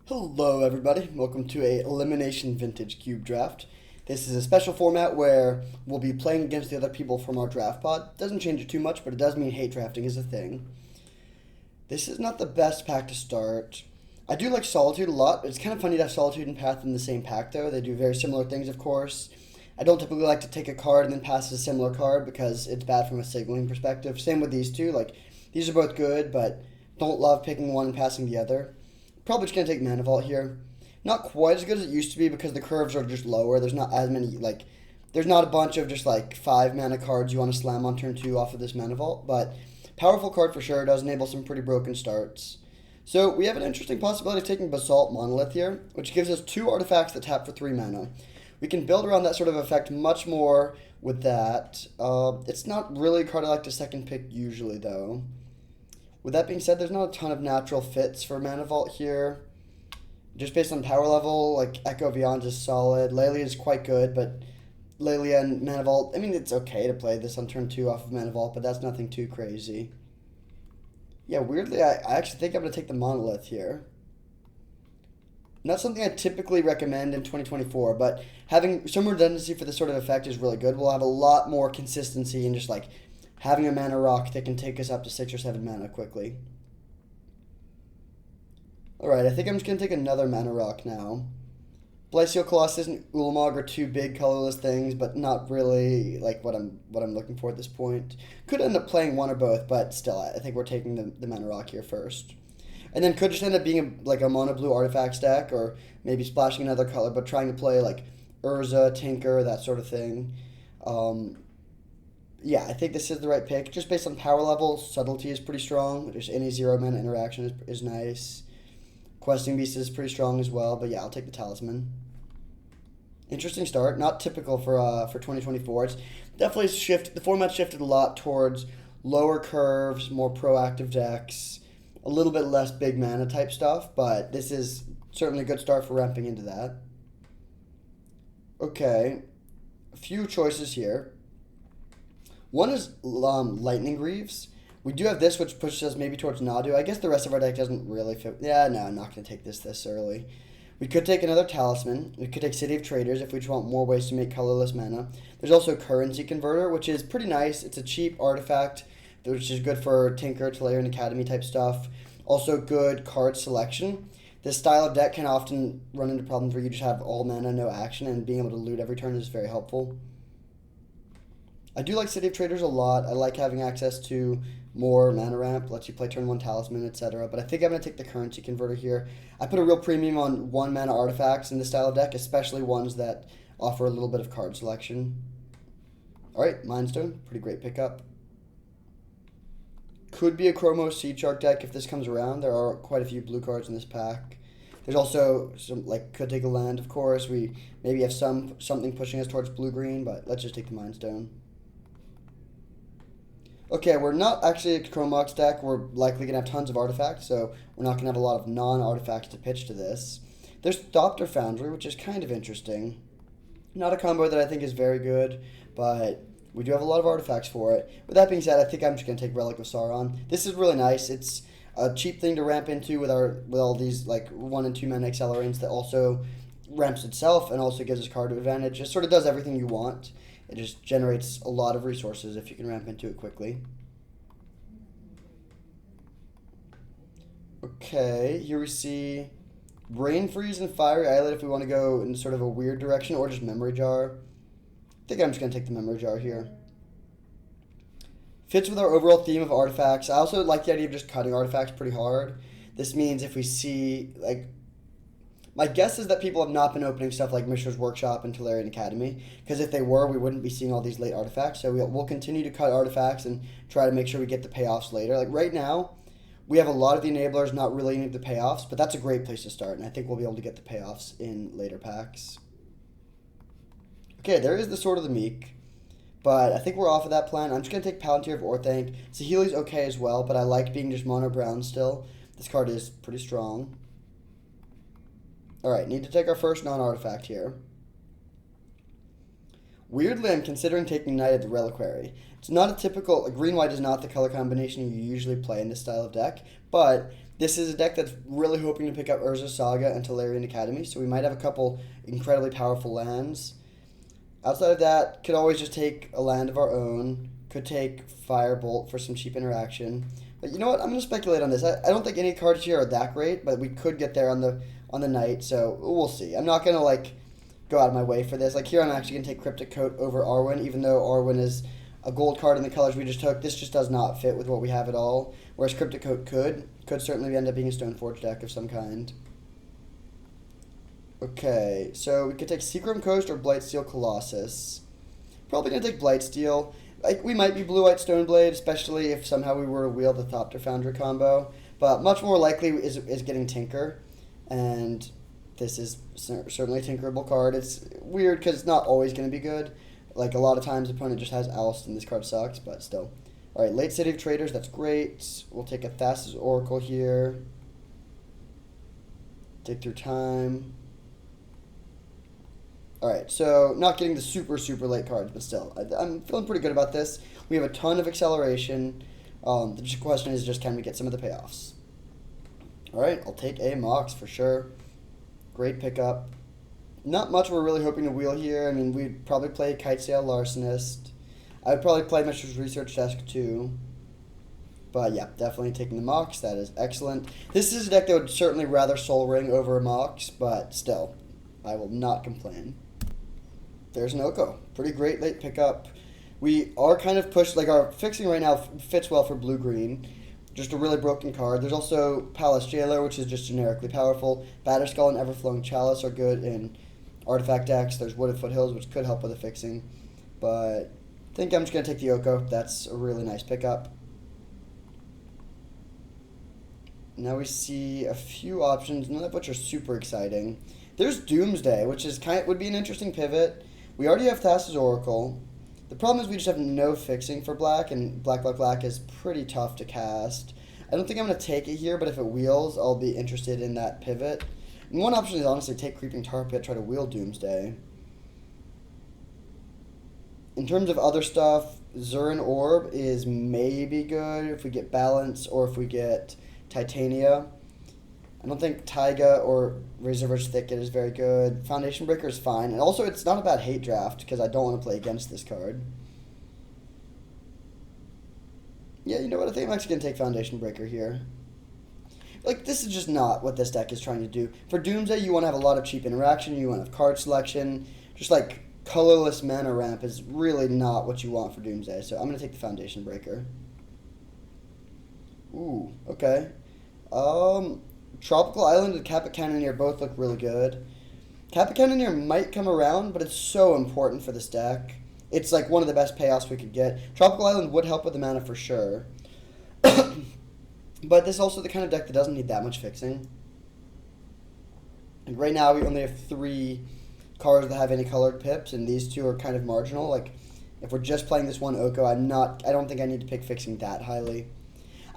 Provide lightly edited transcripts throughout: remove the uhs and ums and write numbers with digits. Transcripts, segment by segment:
Hello everybody, welcome to a Elimination Vintage Cube Draft. This is a special format where we'll be playing against the other people from our draft pod. Doesn't change it too much, but it does mean hate drafting is a thing. This is not the best pack to start. I do like Solitude a lot, but it's kind of funny to have Solitude and Path in the same pack though. They do very similar things, of course. I don't typically like to take a card and then pass a similar card because it's bad from a signaling perspective. Same with these two, like these are both good, but don't love picking one and passing the other. Probably just going to take Mana Vault here. Not quite as good as it used to be because the curves are just lower. There's not as many, there's not a bunch of just 5 mana cards you want to slam on turn 2 off of this Mana Vault. But powerful card for sure. Does enable some pretty broken starts. So we have an interesting possibility of taking Basalt Monolith here, which gives us 2 artifacts that tap for 3 mana. We can build around that sort of effect much more with that. It's not really a card I like to second pick usually though. With that being said, there's not a ton of natural fits for Mana Vault here. Just based on power level, Echo Beyond is solid. Lelia is quite good, but Lelia and Mana Vault, I mean, it's okay to play this on turn 2 off of Mana Vault, but that's nothing too crazy. Yeah, weirdly, I actually think I'm going to take the Monolith here. Not something I typically recommend in 2024, but having some redundancy for this sort of effect is really good. We'll have a lot more consistency in just having a mana rock that can take us up to 6 or 7 mana quickly. Alright, I think I'm just going to take another mana rock now. Glacial Colossus and Ulamog are 2 big colorless things, but not really what I'm looking for at this point. Could end up playing one or both, but still, I think we're taking the mana rock here first. And then could just end up being a mono blue artifact stack, or maybe splashing another color, but trying to play Urza, Tinker, that sort of thing. Yeah, I think this is the right pick. Just based on power level, subtlety is pretty strong. Just any 0 mana interaction is nice. Questing Beast is pretty strong as well, but yeah, I'll take the Talisman. Interesting start. Not typical for 2024. It's definitely the format shifted a lot towards lower curves, more proactive decks, a little bit less big mana type stuff, but this is certainly a good start for ramping into that. Okay, a few choices here. One is Lightning Greaves. We do have this, which pushes us maybe towards Nadu. I guess the rest of our deck doesn't really fit. Yeah, no, I'm not going to take this early. We could take another Talisman. We could take City of Traders if we just want more ways to make colorless mana. There's also Currency Converter, which is pretty nice. It's a cheap artifact, which is good for Tinker, Tolarian Academy type stuff. Also good card selection. This style of deck can often run into problems where you just have all mana, no action, and being able to loot every turn is very helpful. I do like City of Traders a lot. I like having access to more mana ramp, lets you play turn 1 Talisman, etc. But I think I'm going to take the Currency Converter here. I put a real premium on 1 mana artifacts in this style of deck, especially ones that offer a little bit of card selection. Alright, Mindstone, pretty great pickup. Could be a Chromos Seed Shark deck if this comes around. There are quite a few blue cards in this pack. There's also some, could take a land, of course. We maybe have something pushing us towards blue-green, but let's just take the Mindstone. Okay, we're not actually a Chromox deck. We're likely going to have tons of artifacts, so we're not going to have a lot of non-artifacts to pitch to this. There's Thopter Foundry, which is kind of interesting. Not a combo that I think is very good, but we do have a lot of artifacts for it. With that being said, I think I'm just going to take Relic of Sauron. This is really nice. It's a cheap thing to ramp into with all these 1 and 2 mana accelerants that also ramps itself and also gives us card advantage. It sort of does everything you want. It just generates a lot of resources if you can ramp into it quickly. Okay, here we see Brain Freeze and Fiery Islet if we want to go in sort of a weird direction, or just Memory Jar. I think I'm just going to take the Memory Jar here. Fits with our overall theme of artifacts. I also like the idea of just cutting artifacts pretty hard. This means if we see, my guess is that people have not been opening stuff like Mishra's Workshop and Tolarian Academy, because if they were, we wouldn't be seeing all these late artifacts. So we'll continue to cut artifacts and try to make sure we get the payoffs later. Right now, we have a lot of the enablers, not really any of the payoffs, but that's a great place to start, and I think we'll be able to get the payoffs in later packs. Okay, there is the Sword of the Meek, but I think we're off of that plan. I'm just going to take Palantir of Orthanc. Saheeli's okay as well, but I like being just mono brown still. This card is pretty strong. Alright, need to take our first non-artifact here. Weirdly, I'm considering taking Knight of the Reliquary. It's not a typical, green-white is not the color combination you usually play in this style of deck, but This is a deck that's really hoping to pick up Urza, Saga, and Tolarian Academy, so we might have a couple incredibly powerful lands. Outside of that, could always just take a land of our own. Could take Firebolt for some cheap interaction. But you know what? I'm going to speculate on this. I don't think any cards here are that great, but we could get there on the night, so we'll see. I'm not going to, like, go out of my way for this. Like, here I'm actually going to take Cryptic Coat over Arwen, even though Arwen is a gold card in the colors we just took. This just does not fit with what we have at all, whereas Cryptic Coat could certainly end up being a Stoneforge deck of some kind. Okay, so we could take Seagram Coast or Blightsteel Colossus. Probably going to take Blightsteel. Like, we might be Blue-White Stoneblade, especially if somehow we were to wield the Thopter Foundry combo. But much more likely is getting Tinker. And this is certainly a tinkerable card. It's weird because it's not always going to be good. Like, a lot of times the opponent just has Oust and this card sucks, but still. Alright, late City of Traders, that's great. We'll take a Thassa's Oracle here. Take through time. Alright, so not getting the super late cards, but still. I'm feeling pretty good about this. We have a ton of acceleration. The question is just, can we get some of the payoffs? Alright, I'll take a Mox for sure. Great pickup. Not much we're really hoping to wheel here. I mean, we'd probably play Kitesail Larcenist. I would probably play Mishra's Research Desk too. But yeah, definitely taking the Mox. That is excellent. This is a deck that would certainly rather Soul Ring over a Mox, but still, I will not complain. There's an Oko. Pretty great late pickup. We are kind of pushed, like our fixing right now fits well for blue-green. Just a really broken card. There's also Palace Jailer, which is just generically powerful. Batterskull and Everflowing Chalice are good in artifact decks. There's Wooded Foothills, which could help with the fixing. But I think I'm just going to take the Oko. That's a really nice pickup. Now we see a few options, none of which are super exciting. There's Doomsday, which is would be an interesting pivot. We already have Thassa's Oracle. The problem is we just have no fixing for black, and black is pretty tough to cast. I don't think I'm going to take it here, but if it wheels, I'll be interested in that pivot. And one option is honestly take Creeping Tar Pit, try to wheel Doomsday. In terms of other stuff, Zurin Orb is maybe good if we get Balance or if we get Titania. I don't think Taiga or Razorverge Thicket is very good. Foundation Breaker is fine. And also, it's not a bad hate draft, because I don't want to play against this card. Yeah, you know what? I think I'm actually going to take Foundation Breaker here. Like, this is just not what this deck is trying to do. For Doomsday, you want to have a lot of cheap interaction. You want to have card selection. Just, like, colorless mana ramp is really not what you want for Doomsday. So I'm going to take the Foundation Breaker. Ooh, okay. Tropical Island and Caput Cannoneer both look really good. Caput Cannoneer might come around, but it's so important for this deck. It's like one of the best payoffs we could get. Tropical Island would help with the mana for sure. But this is also the kind of deck that doesn't need that much fixing. And right now we only have 3 cards that have any colored pips, and these 2 are kind of marginal. Like, if we're just playing this one Oko, I don't think I need to pick fixing that highly.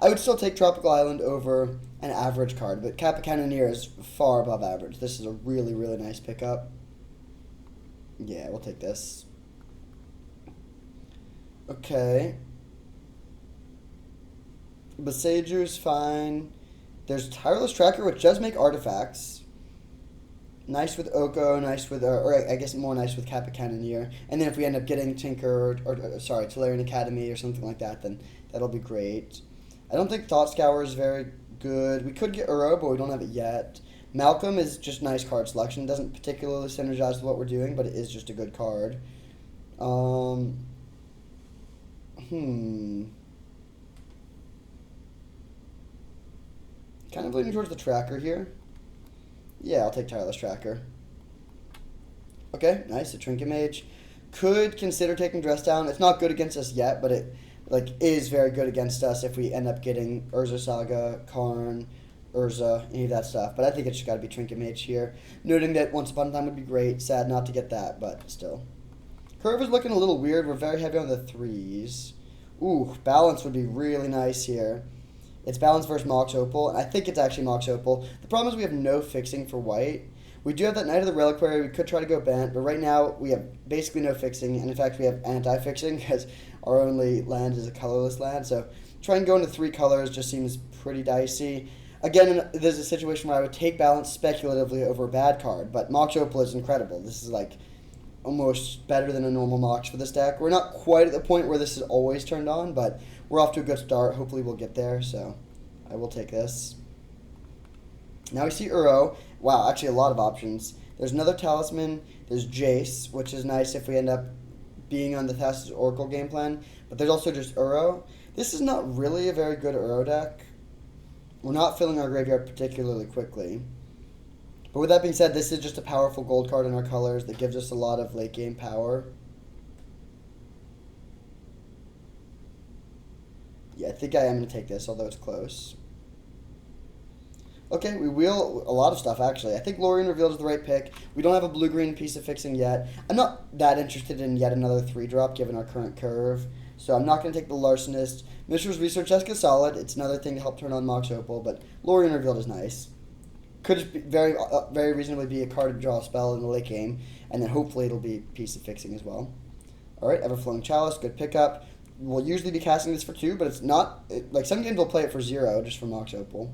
I would still take Tropical Island over an average card, but Caput Cannoneer is far above average. This is a really nice pickup. Yeah, we'll take this. Okay. Boseju's fine. There's Tireless Tracker, which does make artifacts. Nice with Oko, nice with, or I guess more nice with Caput Cannoneer. And then if we end up getting Tinker, or Tolarian Academy or something like that, then that'll be great. I don't think Thought Scour is very good. We could get Uro, but we don't have it yet. Malcolm is just nice card selection. It doesn't particularly synergize with what we're doing, but it is just a good card. Kind of leaning towards the Tracker here. Yeah, I'll take Tireless Tracker. Okay, nice. A Trinket Mage. Could consider taking Dress Down. It's not good against us yet, but it is very good against us if we end up getting Urza Saga, Karn, Urza, any of that stuff. But I think it's just got to be Trinket Mage here. Noting that Once Upon a Time would be great. Sad not to get that, but still. Curve is looking a little weird. We're very heavy on the 3s. Ooh, Balance would be really nice here. It's Balance versus Mox Opal, and I think it's actually Mox Opal. The problem is we have no fixing for white. We do have that Knight of the Reliquary. We could try to go Bant, but right now we have basically no fixing, and in fact we have anti-fixing because our only land is a colorless land. So trying to go into 3 colors just seems pretty dicey. Again, there's a situation where I would take balance speculatively over a bad card, but Mox Opal is incredible. This is like almost better than a normal Mox for this deck. We're not quite at the point where this is always turned on, but we're off to a good start. Hopefully we'll get there, so I will take this. Now we see Uro. Wow, actually a lot of options. There's another Talisman. There's Jace, which is nice if we end up being on the Thassa's Oracle game plan. But there's also just Uro. This is not really a very good Uro deck. We're not filling our graveyard particularly quickly. But with that being said, this is just a powerful gold card in our colors that gives us a lot of late game power. Yeah, I think I am going to take this, although it's close. Okay, we wheel a lot of stuff, actually. I think Lorien Revealed is the right pick. We don't have a blue-green piece of fixing yet. I'm not that interested in yet another 3-drop, given our current curve. So I'm not going to take the Larcenist. Mishra's Research Desk is solid. It's another thing to help turn on Mox Opal, but Lorien Revealed is nice. Could just be very reasonably be a card to draw a spell in the late game, and then hopefully it'll be a piece of fixing as well. Alright, Everflowing Chalice, good pickup. We'll usually be casting this for 2, but it's not... like, some games will play it for 0, just for Mox Opal.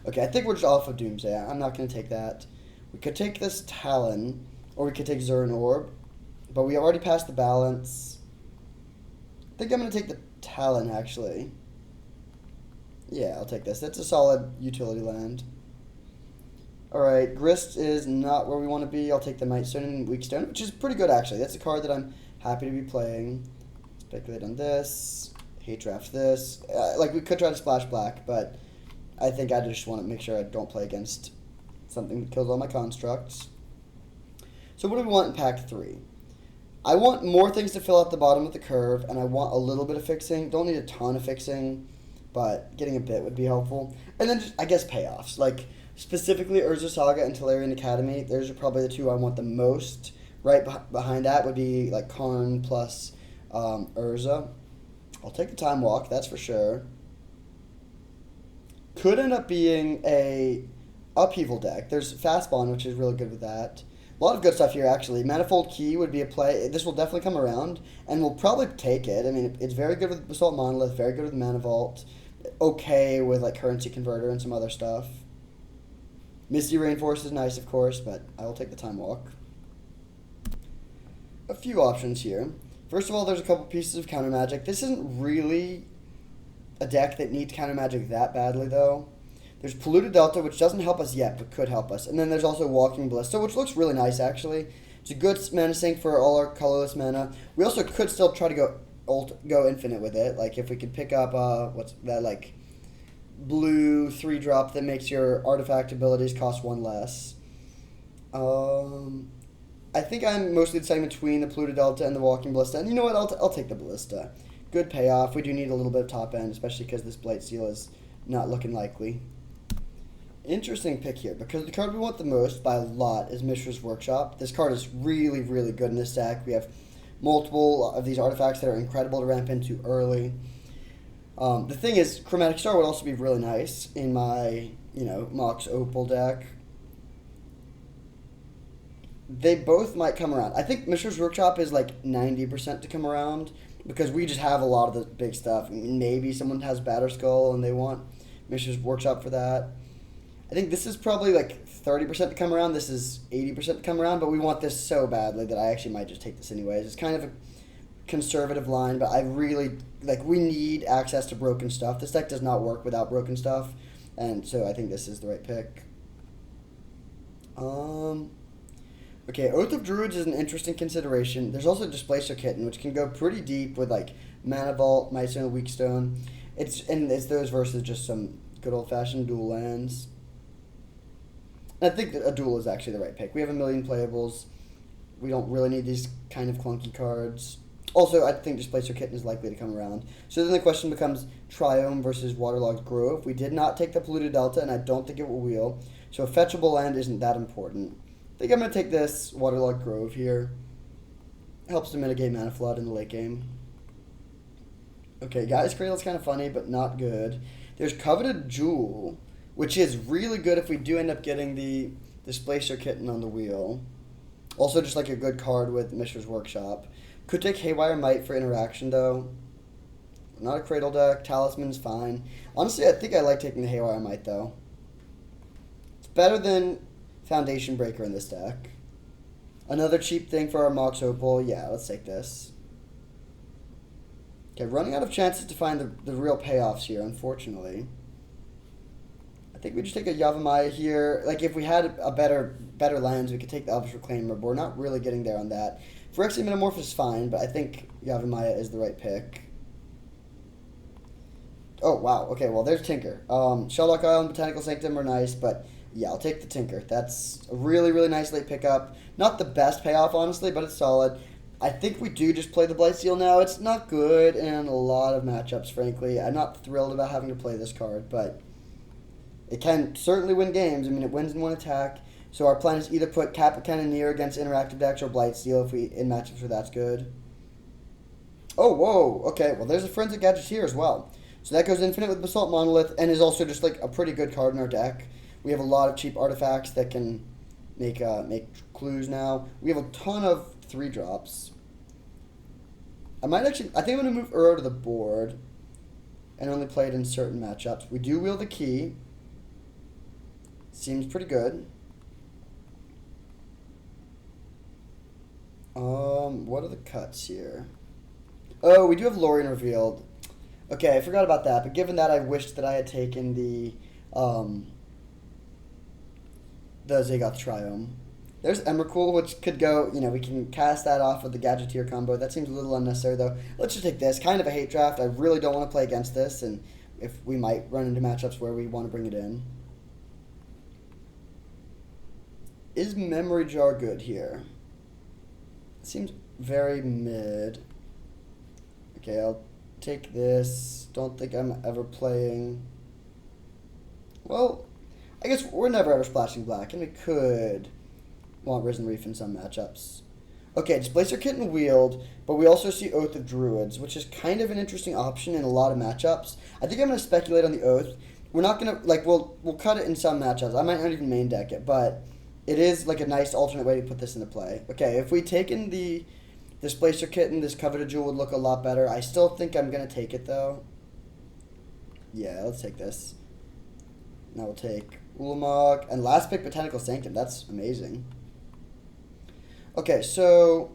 Okay, I think we're just off of Doomsday. I'm not going to take that. We could take this Talon, or we could take Zurin Orb, but we already passed the balance. I think I'm going to take the Talon, actually. Yeah, I'll take this. That's a solid utility land. Alright, Grist is not where we want to be. I'll take the Mightstone and Weakstone, which is pretty good, actually. That's a card that I'm happy to be playing. Speculate on this. Hate draft this. Like, we could try to splash black, but I think I just want to make sure I don't play against something that kills all my constructs. So what do we want in pack 3? I want more things to fill out the bottom of the curve, and I want a little bit of fixing. Don't need a ton of fixing, but getting a bit would be helpful. And then just, I guess, payoffs. Like, specifically Urza Saga and Tolarian Academy. Those are probably the two I want the most. Right behind that would be, like, Karn plus Urza. I'll take the Time Walk, that's for sure. Could end up being a Upheaval deck. There's Fast Bond, which is really good with that. A lot of good stuff here, actually. Manifold Key would be a play. This will definitely come around, and we'll probably take it. I mean, it's very good with Basalt Monolith, very good with Mana Vault, okay with, like, Currency Converter and some other stuff. Misty Rainforest is nice, of course, but I will take the Time Walk. A few options here. First of all, there's a couple pieces of Counter Magic. This isn't really a deck that needs Counter Magic that badly, though. There's Polluted Delta, which doesn't help us yet, but could help us. And then there's also Walking Ballista, which looks really nice, actually. It's a good mana sink for all our colorless mana. We also could still try to go infinite with it. Like, if we could pick up, what's that, like, blue 3-drop that makes your artifact abilities cost 1 less. I think I'm mostly deciding between the Polluted Delta and the Walking Ballista. And you know what? I'll take the Ballista. Good payoff. We do need a little bit of top end, especially because this Blight Seal is not looking likely. Interesting pick here, because the card we want the most by a lot is Mishra's Workshop. This card is really, really good in this deck. We have multiple of these artifacts that are incredible to ramp into early. The thing is, Chromatic Star would also be really nice in my, Mox Opal deck. They both might come around. I think Mishra's Workshop is like 90% to come around, because we just have a lot of the big stuff. Maybe someone has Batterskull and they want Mishra's Workshop for that. I think this is probably like 30% to come around. This is 80% to come around, but we want this so badly that I actually might just take this anyways. It's kind of a conservative line, but I really, we need access to broken stuff. This deck does not work without broken stuff, and so I think this is the right pick. Okay, Oath of Druids is an interesting consideration. There's also Displacer Kitten, which can go pretty deep with, like, Mana Vault, Mightstone, Weakstone. It's those versus just some good old-fashioned dual lands. And I think that a duel is actually the right pick. We have 1 million playables. We don't really need these kind of clunky cards. Also, I think Displacer Kitten is likely to come around. So then the question becomes Triome versus Waterlogged Grove. We did not take the Polluted Delta, and I don't think it will wheel. So a fetchable land isn't that important. I think I'm going to take this Waterlogged Grove here. Helps to mitigate Mana Flood in the late game. Okay, Gaia's Cradle's kind of funny, but not good. There's Coveted Jewel, which is really good if we do end up getting the Displacer Kitten on the wheel. Also just like a good card with Mishra's Workshop. Could take Haywire Might for interaction, though. Not a Cradle deck. Talisman's fine. Honestly, I think I like taking the Haywire Might, though. It's better than Foundation Breaker in this deck. Another cheap thing for our Mox Opal. Yeah, let's take this. Okay, running out of chances to find the real payoffs here, unfortunately. I think we just take a Yavimaya here. Like, if we had a better lands, we could take the Elvish Reclaimer, but we're not really getting there on that. Phyrexian Metamorph is fine, but I think Yavimaya is the right pick. Oh, wow. Okay, well, there's Tinker. Shelldock Isle and Botanical Sanctum are nice, but yeah, I'll take the Tinker. That's a really, really nice late pickup. Not the best payoff, honestly, but it's solid. I think we do just play the Blightsteel now. It's not good in a lot of matchups, frankly. I'm not thrilled about having to play this card, but it can certainly win games. I mean, it wins in one attack. So our plan is either put Kappa Cannoneer against interactive decks or Blightsteel if we in matchups where that's good. Oh, whoa. Okay, well, there's a Forensic Gadgeteer as well. So that goes infinite with Basalt Monolith and is also just like a pretty good card in our deck. We have a lot of cheap artifacts that can make clues now. We have a ton of 3-drops. I think I'm going to move Uro to the board and only play it in certain matchups. We do wield the key. Seems pretty good. What are the cuts here? Oh, we do have Lorien revealed. Okay, I forgot about that, but given that, I wished that I had taken the Zagoth Triome. There's Emrakul, which could go, we can cast that off with the Gadgeteer combo. That seems a little unnecessary, though. Let's just take this. Kind of a hate draft. I really don't want to play against this, and if we might run into matchups where we want to bring it in. Is Memory Jar good here? It seems very mid. Okay, I'll take this. Don't think I'm ever playing. Well, I guess we're never ever splashing black, and we could want Risen Reef in some matchups. Okay, Displacer Kitten Wield, but we also see Oath of Druids, which is kind of an interesting option in a lot of matchups. I think I'm going to speculate on the Oath. We're not going to, we'll cut it in some matchups. I might not even main deck it, but it is like a nice alternate way to put this into play. Okay, if we'd taken the Displacer Kitten, this Coveted Jewel would look a lot better. I still think I'm going to take it, though. Yeah, let's take this. Now we'll take Ulamog. And last pick, Botanical Sanctum. That's amazing. Okay, so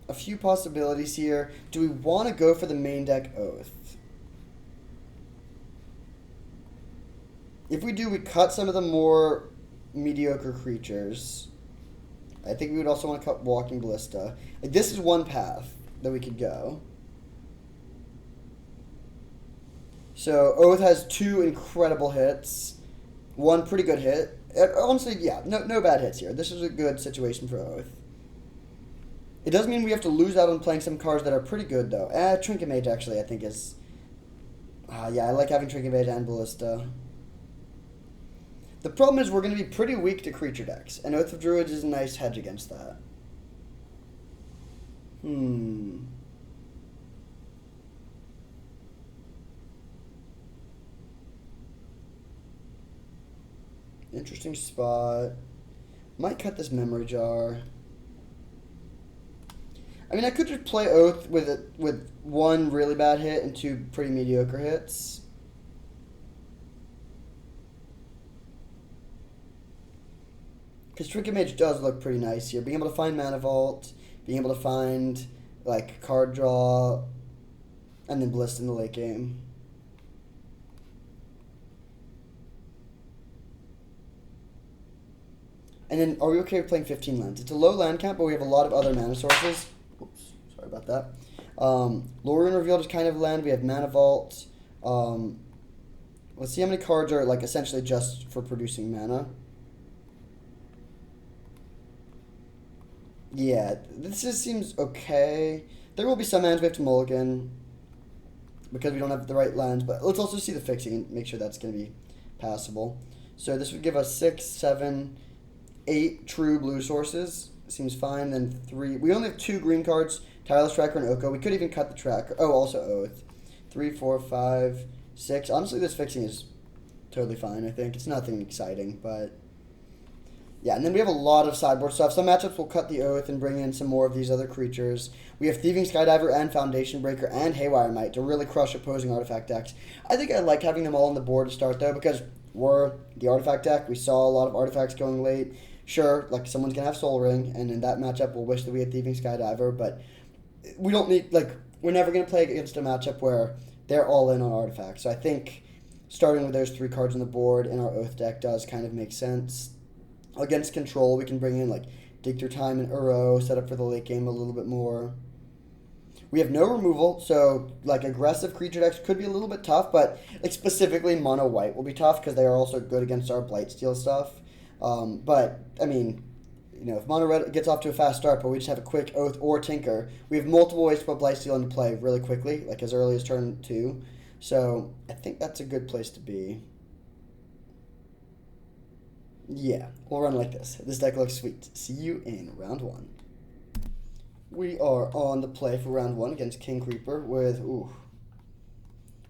a few possibilities here. Do we want to go for the main deck Oath? If we do, we cut some of the more mediocre creatures. I think we would also want to cut Walking Ballista. Like, this is one path that we could go. So Oath has 2 incredible hits. 1 pretty good hit. Honestly, yeah, no bad hits here. This is a good situation for Oath. It does mean we have to lose out on playing some cards that are pretty good, though. Trinket Mage, actually, I think is... yeah, I like having Trinket Mage and Ballista. The problem is we're going to be pretty weak to creature decks, and Oath of Druids is a nice hedge against that. Interesting spot. Might cut this Memory Jar. I mean, I could just play Oath with 1 really bad hit and 2 pretty mediocre hits. Because Trinket Mage does look pretty nice here. Being able to find Mana Vault, being able to find, card draw, and then Ballista in the late game. And then, are we okay with playing 15 lands? It's a low land count, but we have a lot of other mana sources. Oops, sorry about that. Lorien Revealed is kind of land. We have Mana Vault. Let's see how many cards are, essentially just for producing mana. Yeah, this just seems okay. There will be some lands we have to mulligan because we don't have the right lands, but let's also see the fixing and make sure that's going to be passable. So this would give us 6, 7, 8 true blue sources. Seems fine. Then 3. We only have 2 green cards, Tireless Tracker and Oko. We could even cut the tracker. Oh, also Oath. 3, 4, 5, 6. Honestly, this fixing is totally fine, I think. It's nothing exciting, but Yeah, and then we have a lot of sideboard stuff. Some matchups will cut the Oath and bring in some more of these other creatures. We have Thieving Skydiver and Foundation Breaker and Haywire Might to really crush opposing artifact decks. I think I like having them all on the board to start, though, because we're the artifact deck. We saw a lot of artifacts going late. Sure, like, someone's going to have Soul Ring, and in that matchup, we'll wish that we had Thieving Skydiver, but we don't need, like, we're never going to play against a matchup where they're all in on artifacts. So I think starting with those 3 cards on the board in our Oath deck does kind of make sense. Against control, we can bring in, like, Dig Through Time and Uro, set up for the late game a little bit more. We have no removal, so, like, aggressive creature decks could be a little bit tough, but, like, specifically mono white will be tough because they are also good against our Blightsteel stuff. But, I mean, you know, if mono red gets off to a fast start, but we just have a quick Oath or Tinker, we have multiple ways to put Blightsteel into play really quickly, like as early as turn 2. So, I think that's a good place to be. Yeah, we'll run like this. This deck looks sweet. See you in round 1. We are on the play for round 1 against King Creeper with, well,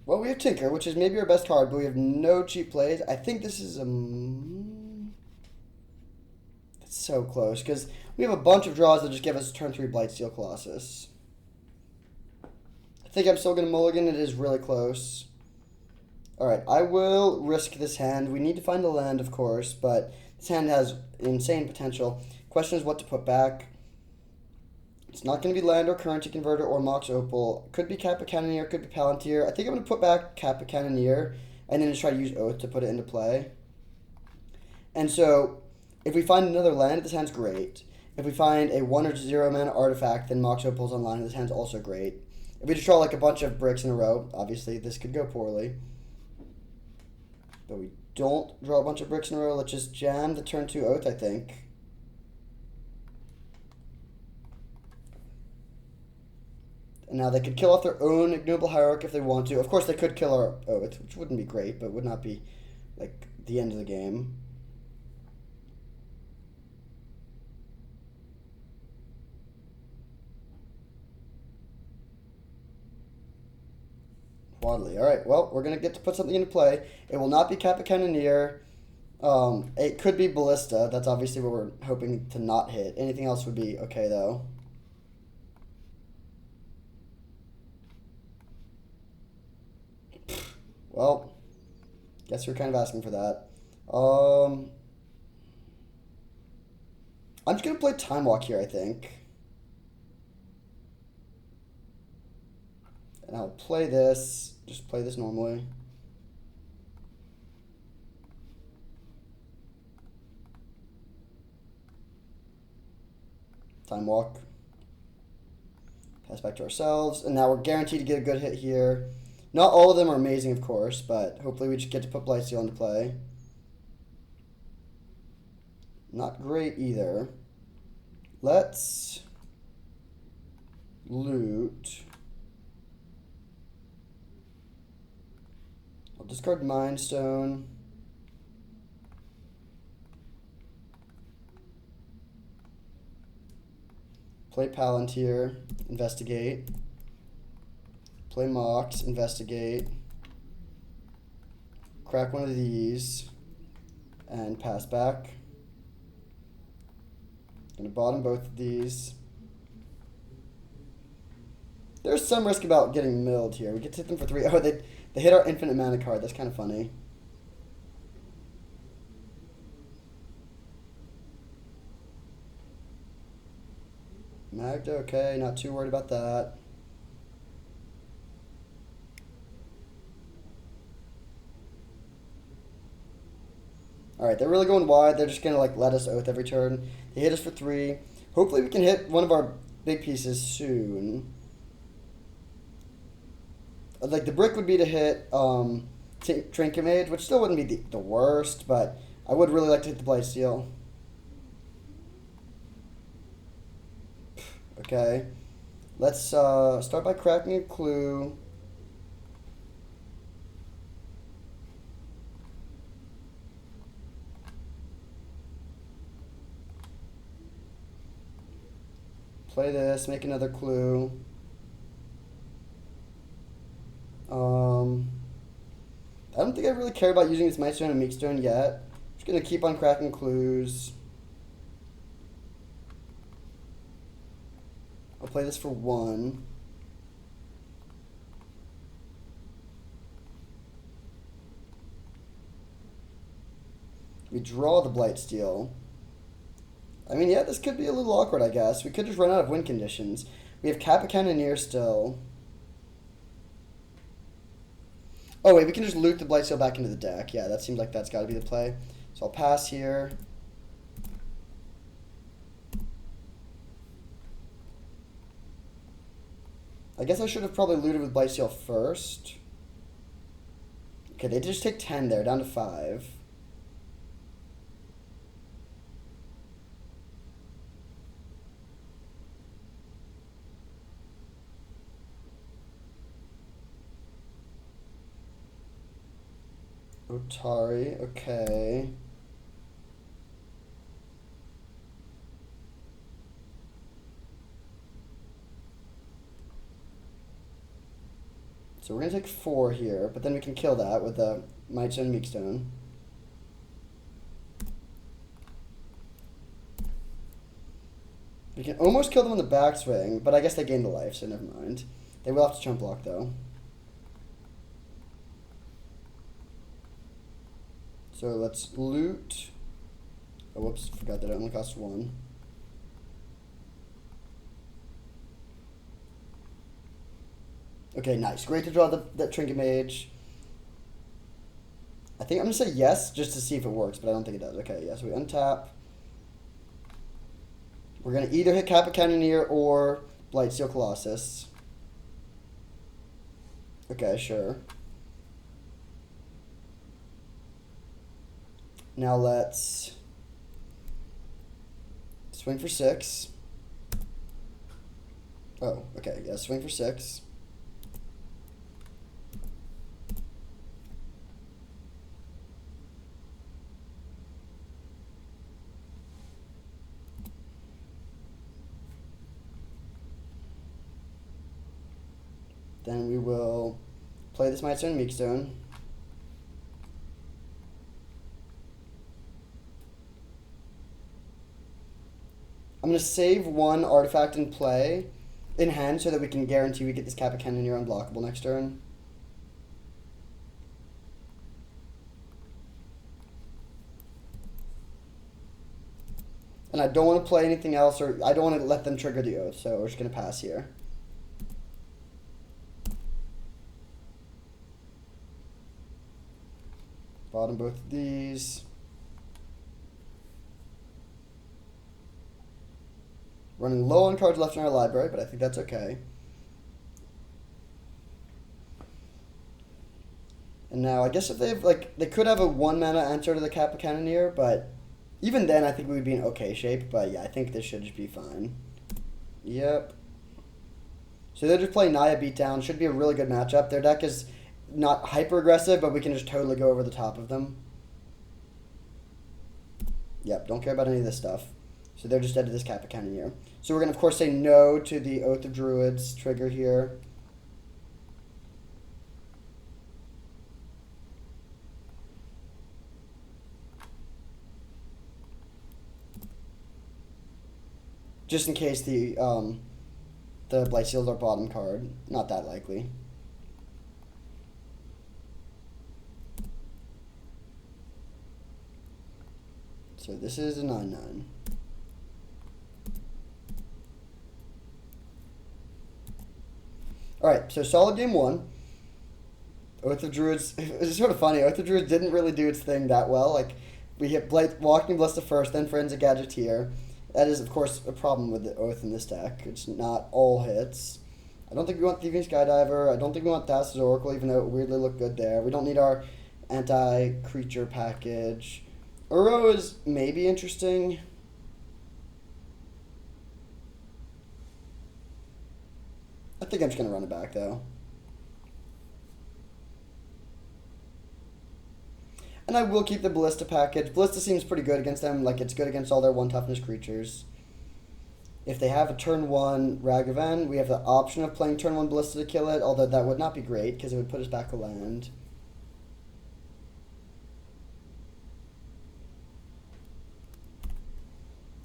we have Tinker, which is maybe our best card, but we have no cheap plays. I think this is it's so close, because we have a bunch of draws that just give us turn 3 Blightsteel Colossus. I think I'm still going to mulligan. It is really close. Alright, I will risk this hand. We need to find a land, of course, but this hand has insane potential. Question is what to put back. It's not going to be land or currency converter or Mox Opal. Could be Kappa Cannoneer, could be Palantir. I think I'm going to put back Kappa Cannoneer and then just try to use Oath to put it into play. And so, if we find another land, this hand's great. If we find a 1 or 0 mana artifact, then Mox Opal's online, and this hand's also great. If we just draw like a bunch of bricks in a row, obviously this could go poorly. But we don't draw a bunch of bricks in a row. Let's just jam the turn 2 Oath, I think. And now they could kill off their own Ignoble Hierarch if they want to. Of course, they could kill our Oath, which wouldn't be great, but would not be, like, the end of the game. Wadley. Alright, well, we're going to get to put something into play. It will not be Kappa Cannoneer. It could be Ballista. That's obviously what we're hoping to not hit. Anything else would be okay, though. Well, guess we're kind of asking for that. I'm just going to play Time Walk here, I think. And I'll play this. Just play this normally. Time Walk. Pass back to ourselves. And now we're guaranteed to get a good hit here. Not all of them are amazing, of course, but hopefully we just get to put Blightsteel into play. Not great either. Let's loot. I'll discard Mind Stone. Play Palantir. Investigate. Play Mox. Investigate. Crack one of these. And pass back. Gonna bottom both of these. There's some risk about getting milled here. We get to hit them for 3. Oh, they hit our infinite mana card. That's kind of funny. Magda, okay. Not too worried about that. Alright, they're really going wide. They're just going to like let us Oath every turn. They hit us for 3. Hopefully we can hit one of our big pieces soon. Like, the brick would be to hit Trinket Mage, which still wouldn't be the worst, but I would really like to hit the Blightsteel. Okay. Let's start by cracking a clue. Play this, make another clue. I don't think I really care about using this Mightstone and Meekstone yet. I'm just going to keep on cracking clues. I'll play this for 1. We draw the Blightsteel. I mean, yeah, this could be a little awkward, I guess. We could just run out of win conditions. We have Kappa Cannoneer still. Oh, wait, we can just loot the Blightsteel back into the deck. Yeah, that seems like that's got to be the play. So I'll pass here. I guess I should have probably looted with Blightsteel first. Okay, they just take 10 there, down to 5. Otari, okay. So we're going to take 4 here, but then we can kill that with the Mightstone and Meekstone. We can almost kill them on the backswing, but I guess they gained a life, so never mind. They will have to chump block, though. So let's loot. Oh, whoops, forgot that it only costs 1. Okay, nice. Great to draw that Trinket Mage. I think I'm going to say yes, just to see if it works, but I don't think it does. Okay, yeah, so we untap. We're going to either hit Kappa Cannoneer or Blightsteel Colossus. Okay, sure. Now let's swing for 6. Oh, okay, yeah, swing for 6. Then we will play this Mightstone and Meekstone. I'm going to save 1 artifact in play in hand so that we can guarantee we get this Kappa Cannoneer unblockable next turn. And I don't want to play anything else, or I don't want to let them trigger the Oath, so we're just going to pass here. Bottom both of these. Running low on cards left in our library, but I think that's okay. And now, I guess if they've, like, they could have a 1-mana answer to the Kappa Cannoneer, but even then I think we would be in okay shape. But yeah, I think this should just be fine. Yep. So they're just playing Naya Beatdown. Should be a really good matchup. Their deck is not hyper aggressive, but we can just totally go over the top of them. Yep, don't care about any of this stuff. So they're just dead to this Kappa Cannoneer. So we're going to, of course, say no to the Oath of Druids trigger here. Just in case the Blightsteel is our bottom card. Not that likely. So this is a 9/9. Alright, so solid game 1. Oath of Druids, it's sort of funny. Oath of Druids didn't really do its thing that well. Like, we hit Walking Ballista first, then Forensic Gadgeteer. That is, of course, a problem with the Oath in this deck. It's not all hits. I don't think we want Thieving Skydiver. I don't think we want Thassa's Oracle, even though it weirdly looked good there. We don't need our anti-creature package. Uro is maybe interesting. I think I'm just going to run it back, though. And I will keep the Ballista package. Ballista seems pretty good against them. Like, it's good against all their 1-toughness creatures. If they have a turn 1 Ragavan, we have the option of playing turn 1 Ballista to kill it, although that would not be great, because it would put us back a land.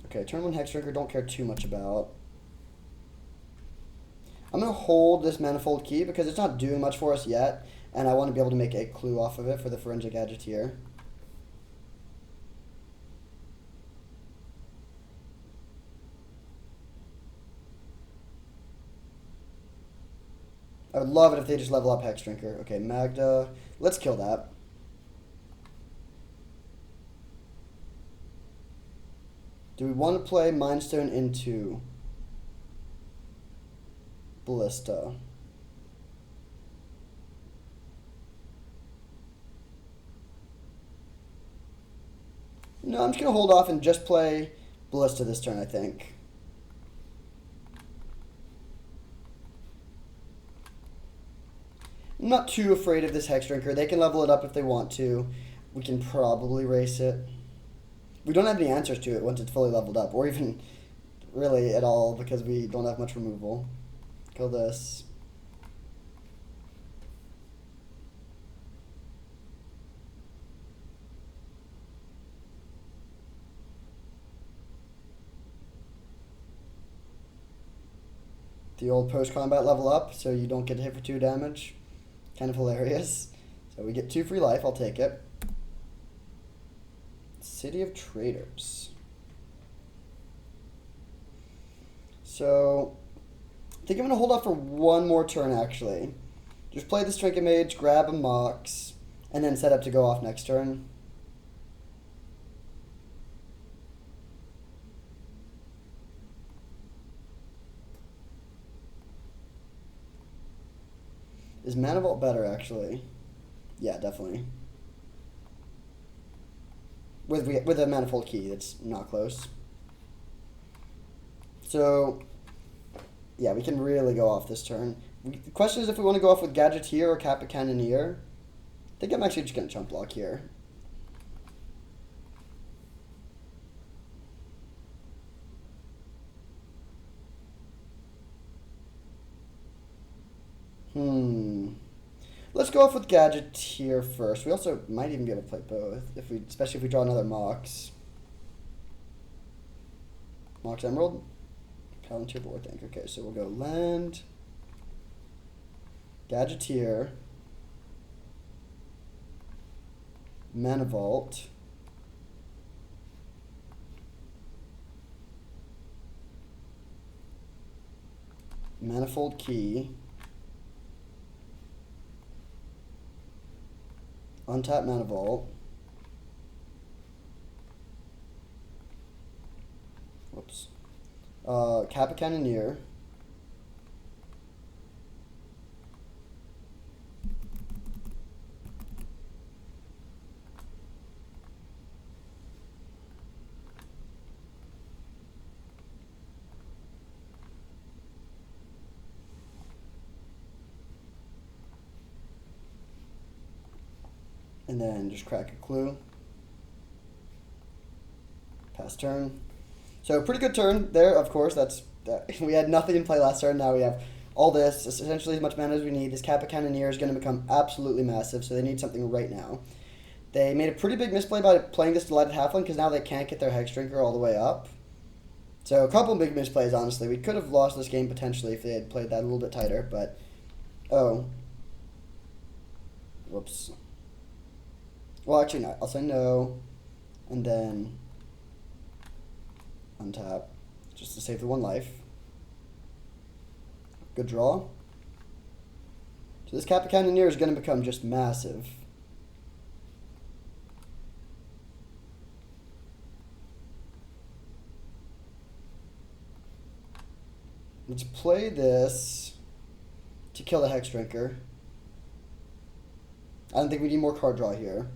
Okay, turn 1 Hexdrinker, don't care too much about. I'm going to hold this Manifold Key because it's not doing much for us yet, and I want to be able to make a clue off of it for the Forensic Agiteer. I would love it if they just level up Hex Drinker. Okay, Magda. Let's kill that. Do we want to play Mind Stone into Ballista? No, I'm just going to hold off and just play Ballista this turn, I think. I'm not too afraid of this Hex Drinker. They can level it up if they want to. We can probably race it. We don't have any answers to it once it's fully leveled up, or even really at all because we don't have much removal. Kill this. The old post-combat level up, so you don't get hit for 2 damage. Kind of hilarious. So we get 2 free life, I'll take it. City of Traders. So, I think I'm going to hold off for one more turn, actually. Just play this Trinket Mage, grab a Mox, and then set up to go off next turn. Is Mana Vault better, actually? Yeah, definitely. With a Manifold Key, it's not close. So, yeah, we can really go off this turn. The question is if we want to go off with Gadgeteer or Kappa Cannoneer. I think I'm actually just going to chump block here. Let's go off with Gadgeteer first. We also might even be able to play both, especially if we draw another Mox. Mox Emerald? Palantir Board, I think. Okay, so we'll go land, Gadgeteer, Mana Vault, Manifold Key, untap Mana Vault, whoops, Kappa Cannoneer, and then just crack a clue. Pass turn. So pretty good turn there, of course. We had nothing in play last turn. Now we have all this, essentially as much mana as we need. This Kappa Cannoneer is going to become absolutely massive, so they need something right now. They made a pretty big misplay by playing this Delighted Halfling because now they can't get their Hex Drinker all the way up. So a couple big misplays, honestly. We could have lost this game potentially if they had played that a little bit tighter, but... Oh. Whoops. Well, actually, no. I'll say no, and then untap, just to save the 1 life. Good draw. So this Kappa Cannoneer is going to become just massive. Let's play this to kill the Hex Drinker. I don't think we need more card draw here.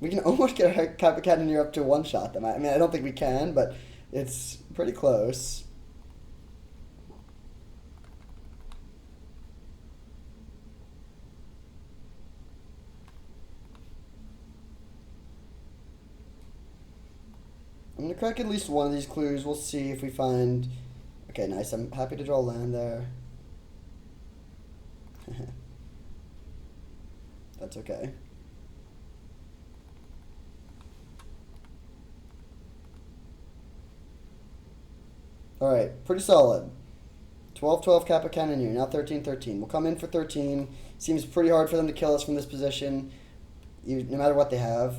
We can almost get our Kappa Cannoneer up to one-shot them. I mean, I don't think we can, but it's pretty close. I'm going to crack at least one of these clues. We'll see if we find... Okay, nice. I'm happy to draw land there. That's okay. Alright, pretty solid. 12-12 Kappa Cannoneer, now 13-13. We'll come in for 13. Seems pretty hard for them to kill us from this position, no matter what they have.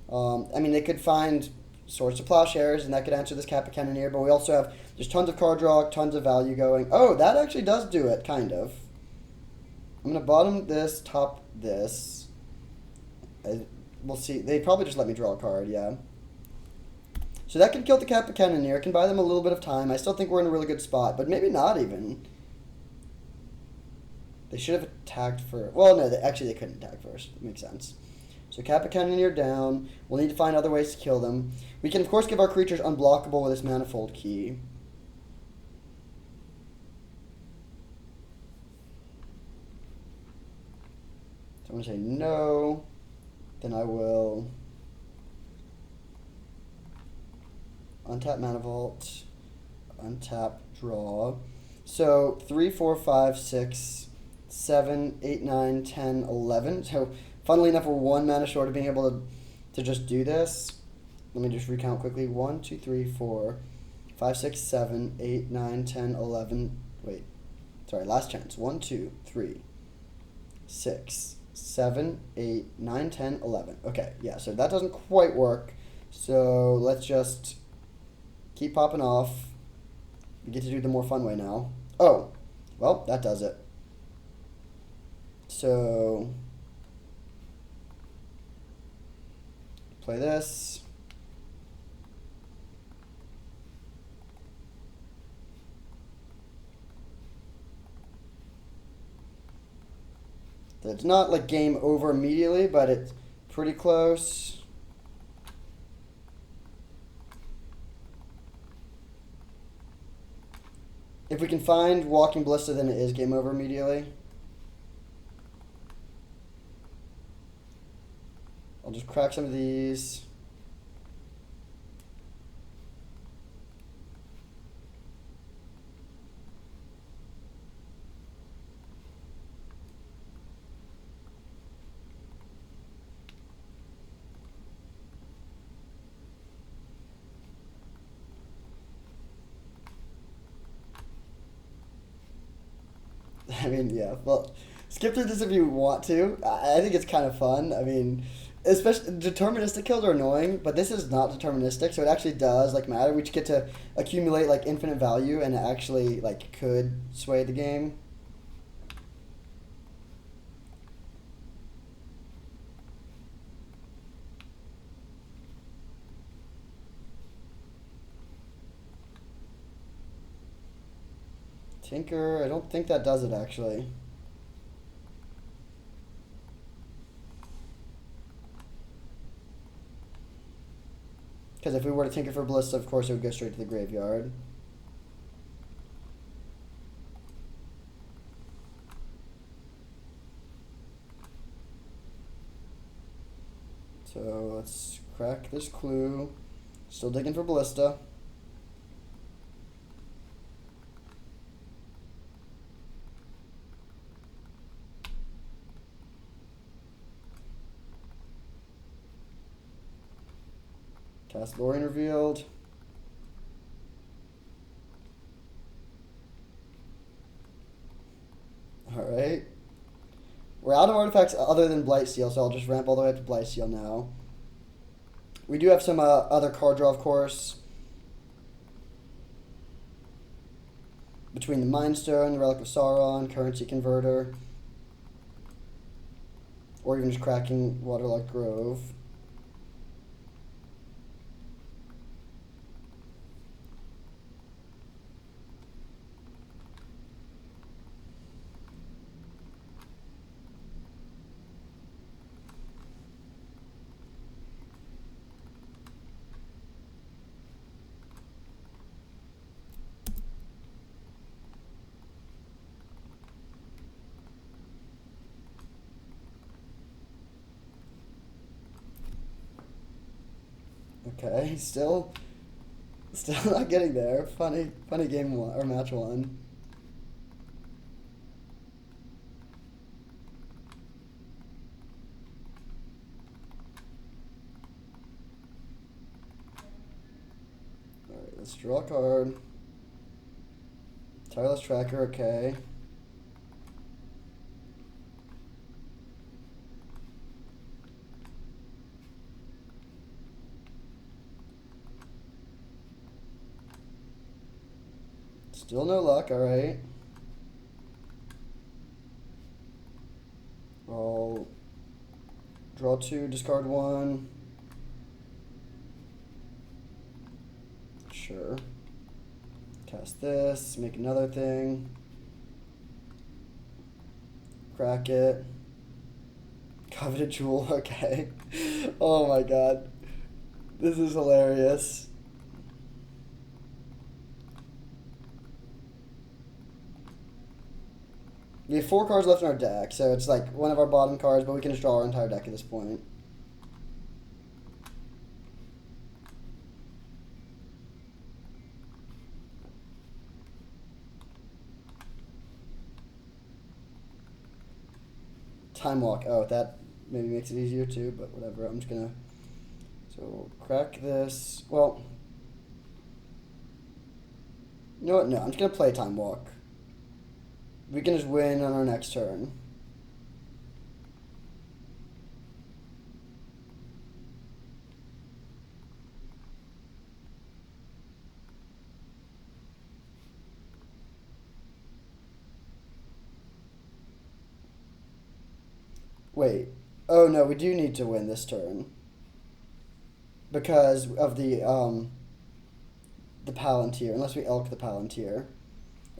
I mean, they could find Swords to Plowshares, and that could answer this Kappa Cannoneer, but we also have just tons of card draw, tons of value going. Oh, that actually does do it, kind of. I'm going to bottom this, top this. We'll see. They probably just let me draw a card, yeah. So that can kill the Kappa Cannoneer. It can buy them a little bit of time. I still think we're in a really good spot, but maybe not even. They should have attacked first. Well, no, actually they couldn't attack first. That makes sense. So Kappa Cannoneer down. We'll need to find other ways to kill them. We can, of course, give our creatures unblockable with this Manifold Key. So I'm going to say no. Then I will untap Mana Vault, untap draw. So 3, 4, 5, 6, 7, 8, 9, 10, 11. So funnily enough, we're 1 mana short of being able to just do this. Let me just recount quickly. 1, 2, 3, 4, 5, 6, 7, 8, 9, 10, 11. Wait. Sorry, last chance. 1, 2, 3, 6, 7, 8, 9, 10, 11. Okay, yeah, so that doesn't quite work. So let's just keep popping off. We get to do the more fun way now. Oh, well, that does it. So play this. It's not like game over immediately, but it's pretty close. If we can find Walking Ballista, then it is game over immediately. I'll just crack some of these. I mean, yeah, well, skip through this if you want to. I think it's kind of fun. I mean, especially deterministic kills are annoying, but this is not deterministic, so it actually does, like, matter. We just get to accumulate, like, infinite value, and it actually, like, could sway the game. Tinker, I don't think that does it, actually. Because if we were to Tinker for Ballista, of course, it would go straight to the graveyard. So let's crack this clue. Still digging for Ballista. Cast Lorien revealed. Alright. We're out of artifacts other than Blightsteel, so I'll just ramp all the way up to Blightsteel now. We do have some other card draw, of course. Between the Mind Stone, the Relic of Sauron, Currency Converter. Or even just cracking Waterlogged Grove. Okay, still not getting there. Funny game one, or match one. Alright, let's draw a card. Tireless Tracker, okay. Still no luck, alright. I'll draw 2, discard 1. Sure. Cast this, make another thing. Crack it. Coveted Jewel, okay. Oh my god. This is hilarious. We have 4 cards left in our deck, so it's like one of our bottom cards, but we can just draw our entire deck at this point. Time Walk. Oh, that maybe makes it easier too, but whatever. I'm just gonna... So, crack this. Well... You know what? No, I'm just gonna play Time Walk. We can just win on our next turn. Wait. Oh no, we do need to win this turn. Because of the Palantir. Unless we elk the Palantir.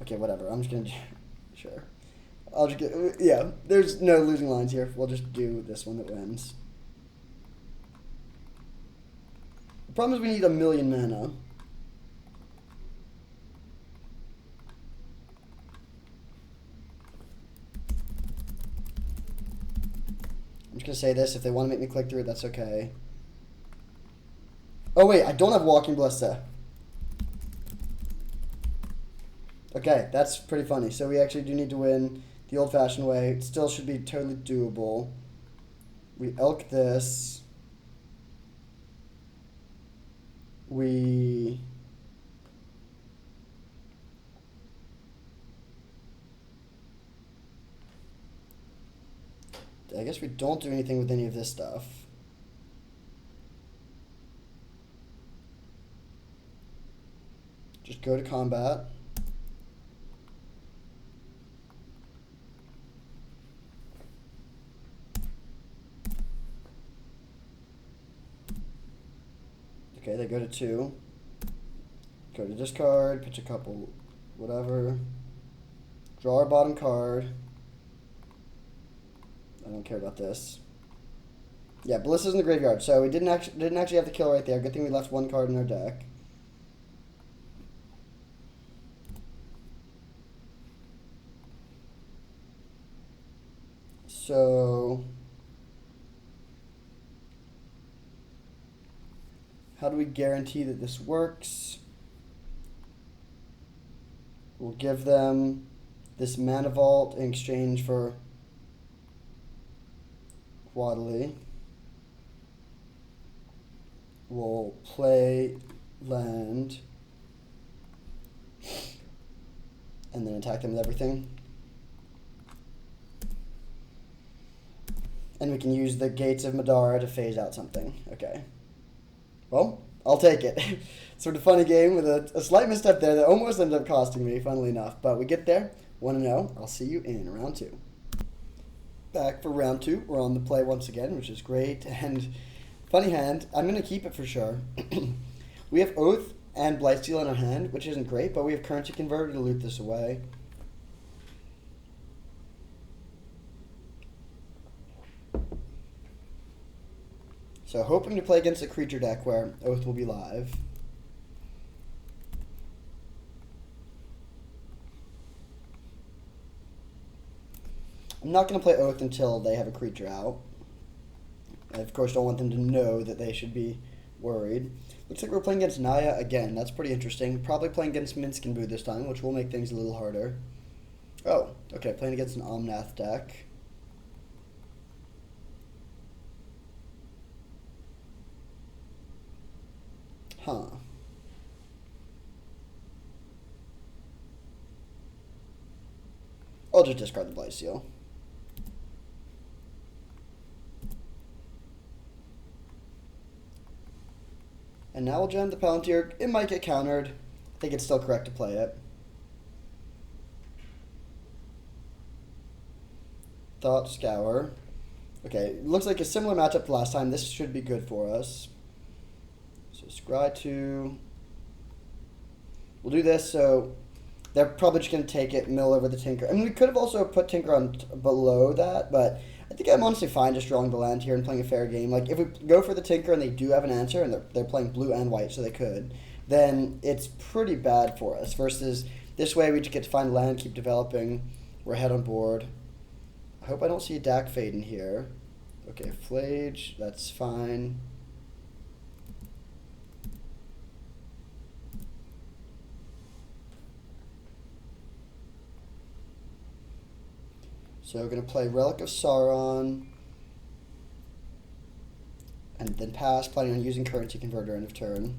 Okay, whatever. I'm just gonna... Sure. I'll just get... Yeah, there's no losing lines here. We'll just do this one that wins. The problem is we need 1,000,000 mana. I'm just going to say this. If they want to make me click through it, that's okay. Oh, wait. I don't have Walking Ballista. Okay, that's pretty funny. So we actually do need to win the old-fashioned way. It still should be totally doable. We elk this. We... I guess we don't do anything with any of this stuff. Just go to combat. Okay, they go to 2. Go to discard, pitch a couple, whatever. Draw our bottom card. I don't care about this. Yeah, Ballista's in the graveyard, so we didn't actually have to kill right there. Good thing we left 1 card in our deck. So... How do we guarantee that this works? We'll give them this Mana Vault in exchange for Waddley. We'll play land and then attack them with everything. And we can use the Gates of Madara to phase out something. Okay. Well, I'll take it. Sort of funny game with a slight misstep there that almost ended up costing me, funnily enough. But we get there. 1-0. I'll see you in round 2. Back for round 2. We're on the play once again, which is great. And funny hand. I'm going to keep it for sure. We have Oath and Blightsteel in our hand, which isn't great, but we have Currency Converter to loot this away. So hoping to play against a creature deck where Oath will be live. I'm not going to play Oath until they have a creature out. I, of course, don't want them to know that they should be worried. Looks like we're playing against Naya again. That's pretty interesting. Probably playing against Minsk and Boo this time, which will make things a little harder. Oh, okay. Playing against an Omnath deck. Huh. I'll just discard the Blight Seal. And now we'll jam the Palantir. It might get countered. I think it's still correct to play it. Thought Scour. Okay, looks like a similar matchup to last time. This should be good for us. So scry 2. We'll do this, so they're probably just going to take it, mill over the Tinker. I mean, we could have also put Tinker on below that, but I think I'm honestly fine just drawing the land here and playing a fair game. Like, if we go for the Tinker and they do have an answer, and they're playing blue and white, so they could, then it's pretty bad for us. Versus this way, we just get to find land, keep developing. We're ahead on board. I hope I don't see a Dak Fade in here. Okay, Flage, that's fine. So we're going to play Relic of Sauron. And then pass, planning on using Currency Converter end of turn.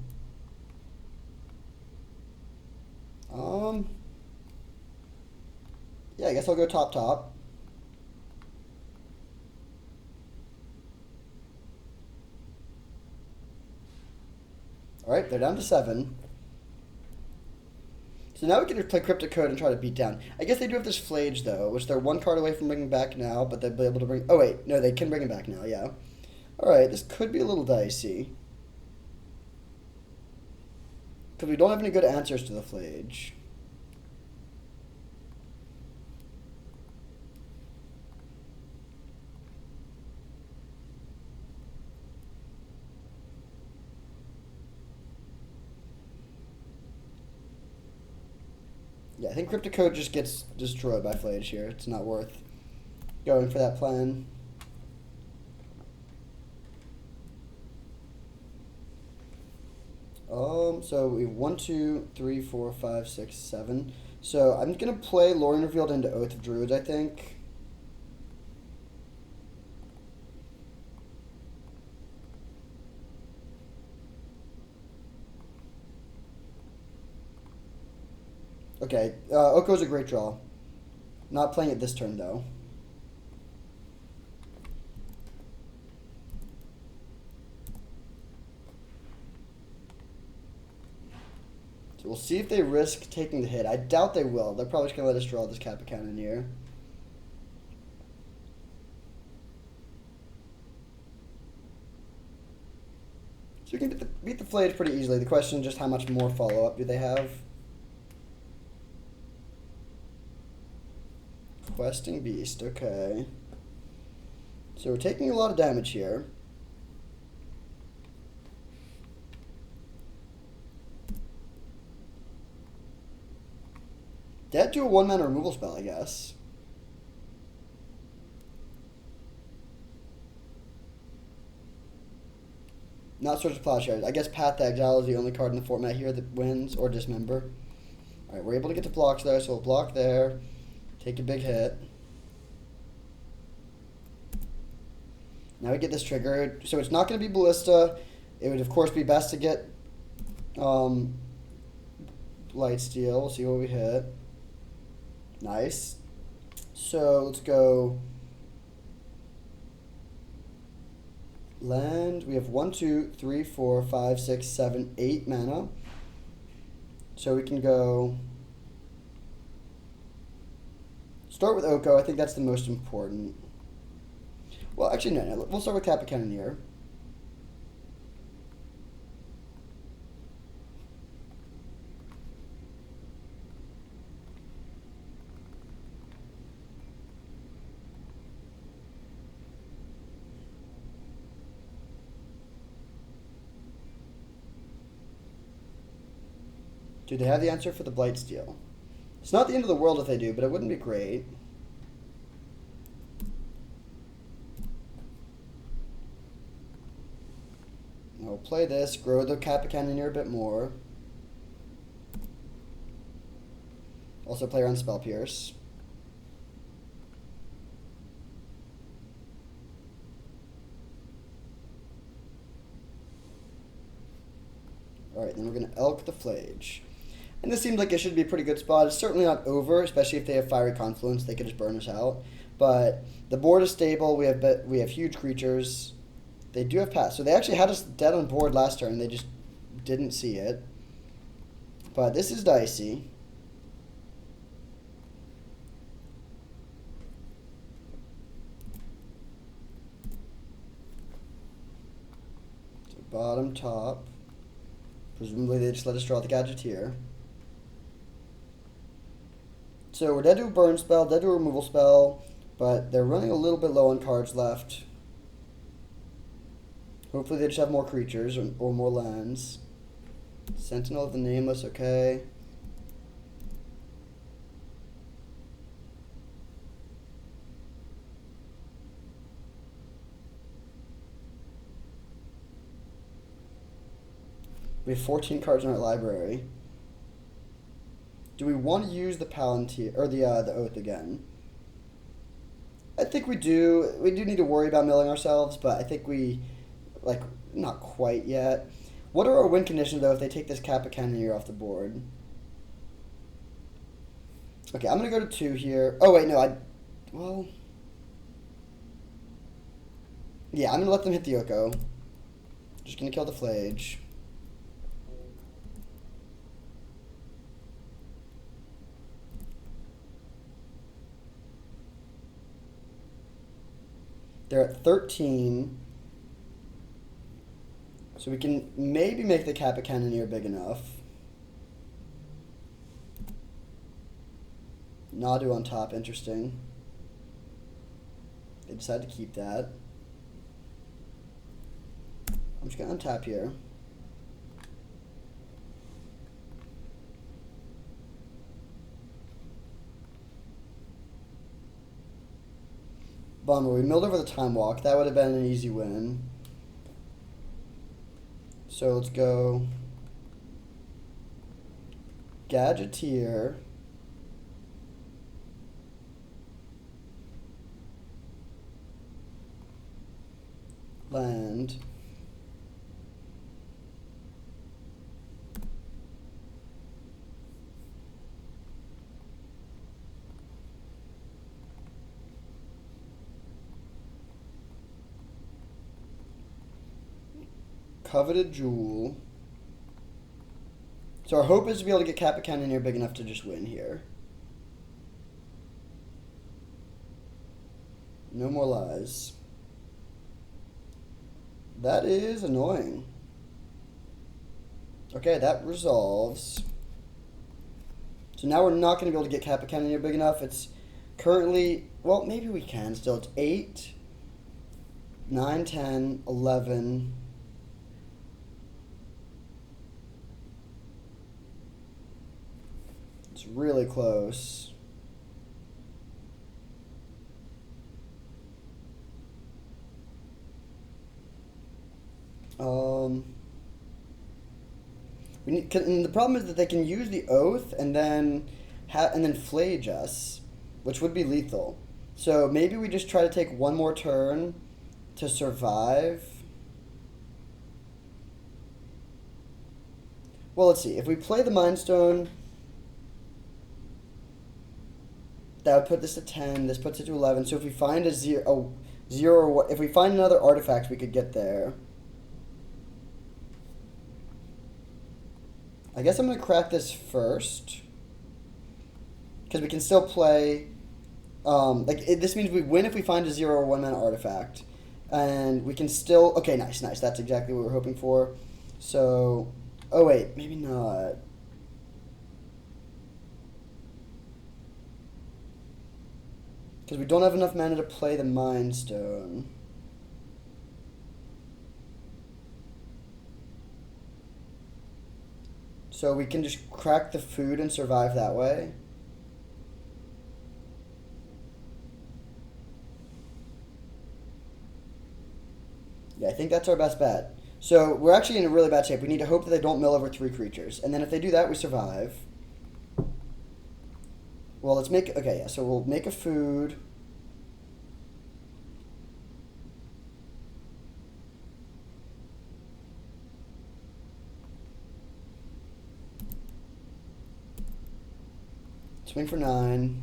Yeah, I guess I'll go top. Alright, they're down to 7. So now we can play Cryptic Code and try to beat down. I guess they do have this Flage, though, which they're 1 card away from bringing back now, but they'll be able to bring... Oh, wait. No, they can bring it back now, yeah. Alright, this could be a little dicey. Because we don't have any good answers to the Flage. Yeah, I think Cryptic Code just gets destroyed by Flage here. It's not worth going for that plan. So we have 1, 2, 3, 4, 5, 6, 7. So I'm gonna play Lorien Revealed into Oath of Druids, I think. Okay, Oko's a great draw. Not playing it this turn, though. So we'll see if they risk taking the hit. I doubt they will. They're probably just going to let us draw this Kappa Cannoneer. So we can beat the Flage pretty easily. The question is just how much more follow-up do they have? Questing Beast, okay. So we're taking a lot of damage here. Dead to a 1-mana removal spell, I guess. Not Swords of Plowshares. I guess Path to Exile is the only card in the format here that wins, or Dismember. Alright, we're able to get to blocks there, so we'll block there. Take a big hit. Now we get this triggered. So it's not going to be Ballista. It would, of course, be best to get Lightsteel. We'll see what we hit. Nice. So let's go land. We have 1, 2, 3, 4, 5, 6, 7, 8 mana. So we can go... Start with Oko. I think that's the most important. Well, actually, no. We'll start with Kappa Cannoneer. Do they have the answer for the Blightsteel? It's not the end of the world if they do, but it wouldn't be great. I'll play this, grow the Kappa Cannoneer a bit more. Also play around Spell Pierce. Alright, then we're going to Elk the Flage. And this seems like it should be a pretty good spot. It's certainly not over, especially if they have Fiery Confluence. They could just burn us out. But the board is stable. We have huge creatures. They do have pass. So they actually had us dead on board last turn. They just didn't see it. But this is dicey. So bottom, top. Presumably they just let us draw the Gadgeteer. So we're dead to a burn spell, dead to a removal spell, but they're running a little bit low on cards left. Hopefully they just have more creatures or more lands. Sentinel of the Nameless, okay. We have 14 cards in our library. Do we want to use the Palantir or the Oath again? I think we do. We do need to worry about milling ourselves, but I think we, like, not quite yet. What are our win conditions though if they take this Kappa Cannoneer off the board? Okay, I'm gonna go to 2 here. Oh wait, no, well, yeah, I'm gonna let them hit the Oko. Just gonna kill the Flage. They're at 13. So we can maybe make the Kappa Cannoneer big enough. Nadu on top, interesting. They decided to keep that. I'm just going to untap here. Bummer, we milled over the Time Walk. That would have been an easy win. So let's go Gadgeteer. Land. Coveted Jewel. So our hope is to be able to get Kappa Cannoneer big enough to just win here. No more lies. That is annoying. Okay, that resolves. So now we're not going to be able to get Kappa Cannoneer big enough. It's currently, well, maybe we can still. It's 8, 9, 10, 11. It's really close. And the problem is that they can use the Oath and then flage us, which would be lethal. So maybe we just try to take one more turn to survive. Well, let's see. If we play the Mind Stone, that would put this to 10. This puts it to 11. So if we find if we find another artifact, we could get there. I guess I'm going to crack this first. Because we can still play... this means we win if we find a 0 or 1 mana artifact. And we can still... Okay, nice. That's exactly what we were hoping for. So... Oh, wait. Maybe not. Because we don't have enough mana to play the Mind Stone. So we can just crack the food and survive that way. Yeah, I think that's our best bet. So we're actually in a really bad shape. We need to hope that they don't mill over 3 creatures. And then if they do that, we survive. Well, let's make... Okay, yeah, so we'll make a food. Swing for 9,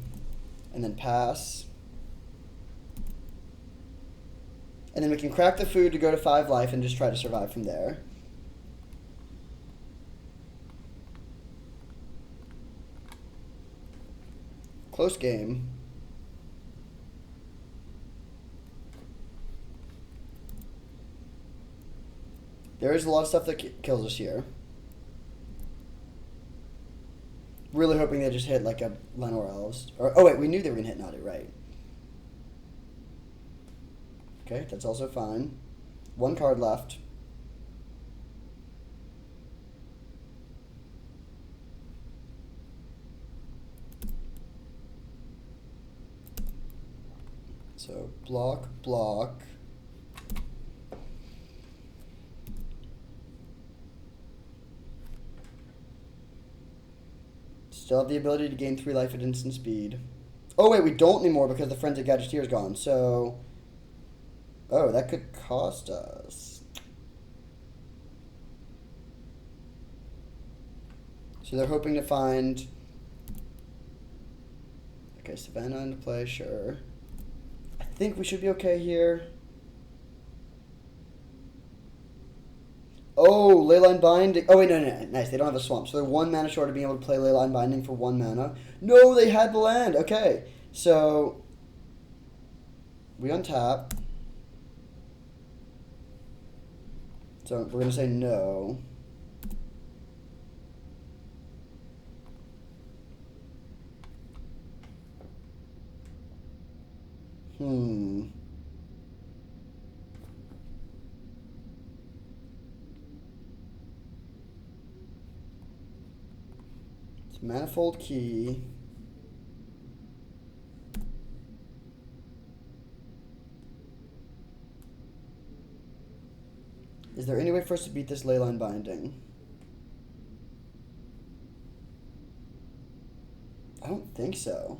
and then pass. And then we can crack the food to go to 5 life and just try to survive from there. Close game. There is a lot of stuff that kills us here. Really hoping they just hit like a Lenore Elves. Or, oh wait, we knew they were going to hit Naughty, right? Okay, that's also fine. 1 card left. So, block, block. Still have the ability to gain 3 life at instant speed. Oh wait, we don't anymore because the Frenzied Gadgeteer is gone, so... Oh, that could cost us. So they're hoping to find... Okay, Savannah into play, sure. I think we should be okay here. Oh, Leyline Binding. Oh, wait, no, nice. They don't have a swamp. So they're 1 mana short of being able to play Leyline Binding for 1 mana. No, they had the land. Okay, so we untap. So we're going to say no. It's Manifold Key. Is there any way for us to beat this Leyline Binding? I don't think so.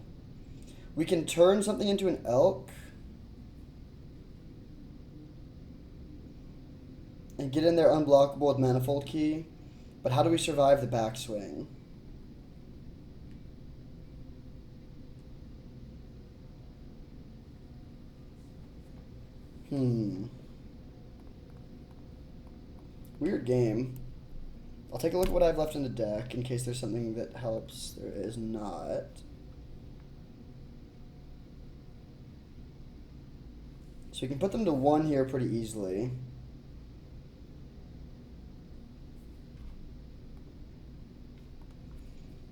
We can turn something into an elk and get in there unblockable with Manifold Key. But how do we survive the backswing? Weird game. I'll take a look at what I've left in the deck in case there's something that helps. There is not. So we can put them to 1 here pretty easily.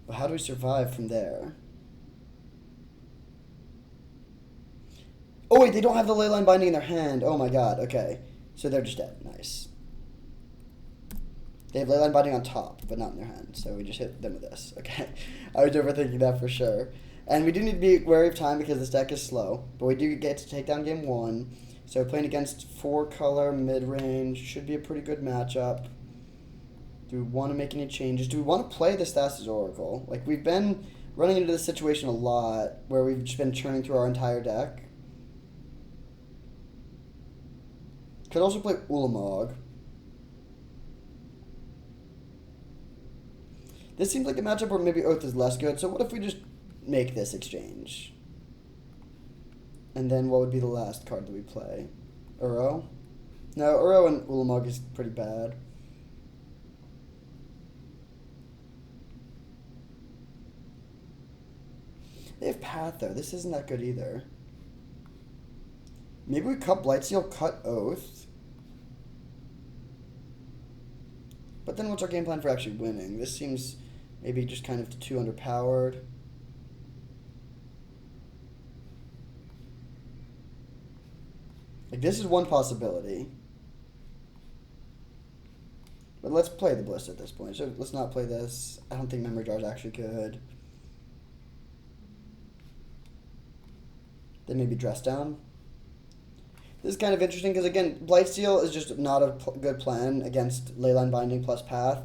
But how do we survive from there? Oh wait, they don't have the Leyline Binding in their hand. Oh my god, okay. So they're just dead. Nice. They have Leyline Binding on top, but not in their hand. So we just hit them with this. Okay. I was overthinking that for sure. And we do need to be wary of time because this deck is slow. But we do get to take down game 1. So playing against 4-color mid-range should be a pretty good matchup. Do we want to make any changes? Do we want to play the Stasis Oracle? Like, we've been running into this situation a lot where we've just been churning through our entire deck. Could also play Ulamog. This seems like a matchup where maybe Oath is less good, so what if we just make this exchange? And then what would be the last card that we play? Uro? No, Uro and Ulamog is pretty bad. They have Path, though. This isn't that good either. Maybe we cut Blightsteel, cut Oath. But then what's our game plan for actually winning? This seems maybe just kind of too underpowered. Like, this is one possibility. But let's play the Bliss at this point. So let's not play this. I don't think Memory Jar is actually good. Then maybe Dress Down. This is kind of interesting because, again, Blightsteel is just not a good plan against Leyline Binding plus Path.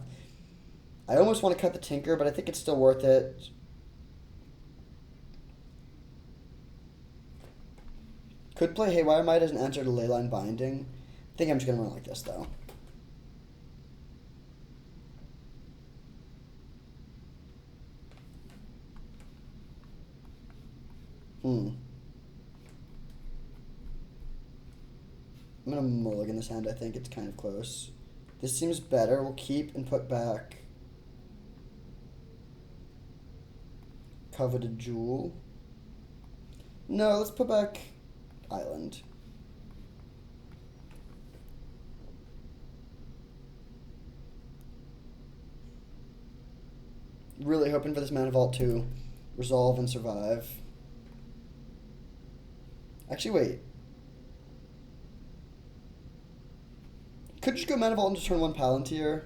I almost want to cut the Tinker, but I think it's still worth it. Could play Haywire Might as an answer to Leyline Binding. I think I'm just going to run like this, though. I'm gonna mulligan this hand. I think it's kind of close. This seems better. We'll keep and put back Coveted Jewel. No, let's put back Island. Really hoping for this Mana Vault to resolve and survive. Actually, wait. Could just go Mana Vault and just turn one Palantir.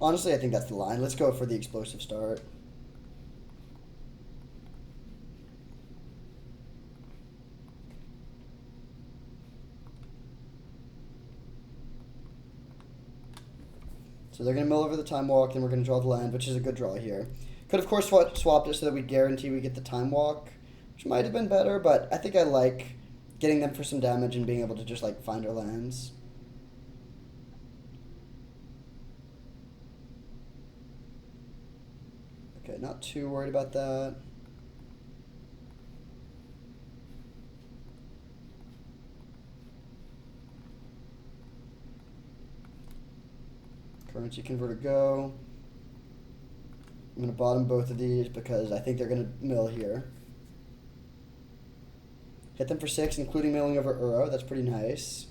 Honestly, I think that's the line. Let's go for the explosive start. So they're going to mill over the Time Walk, and we're going to draw the land, which is a good draw here. Could, of course, swapped it so that we guarantee we get the Time Walk, which might have been better, but I think I like getting them for some damage and being able to just, like, find our lands. Okay, not too worried about that. Currency Converter go. I'm going to bottom both of these because I think they're going to mill here. Hit them for 6, including milling over Urza. That's pretty nice.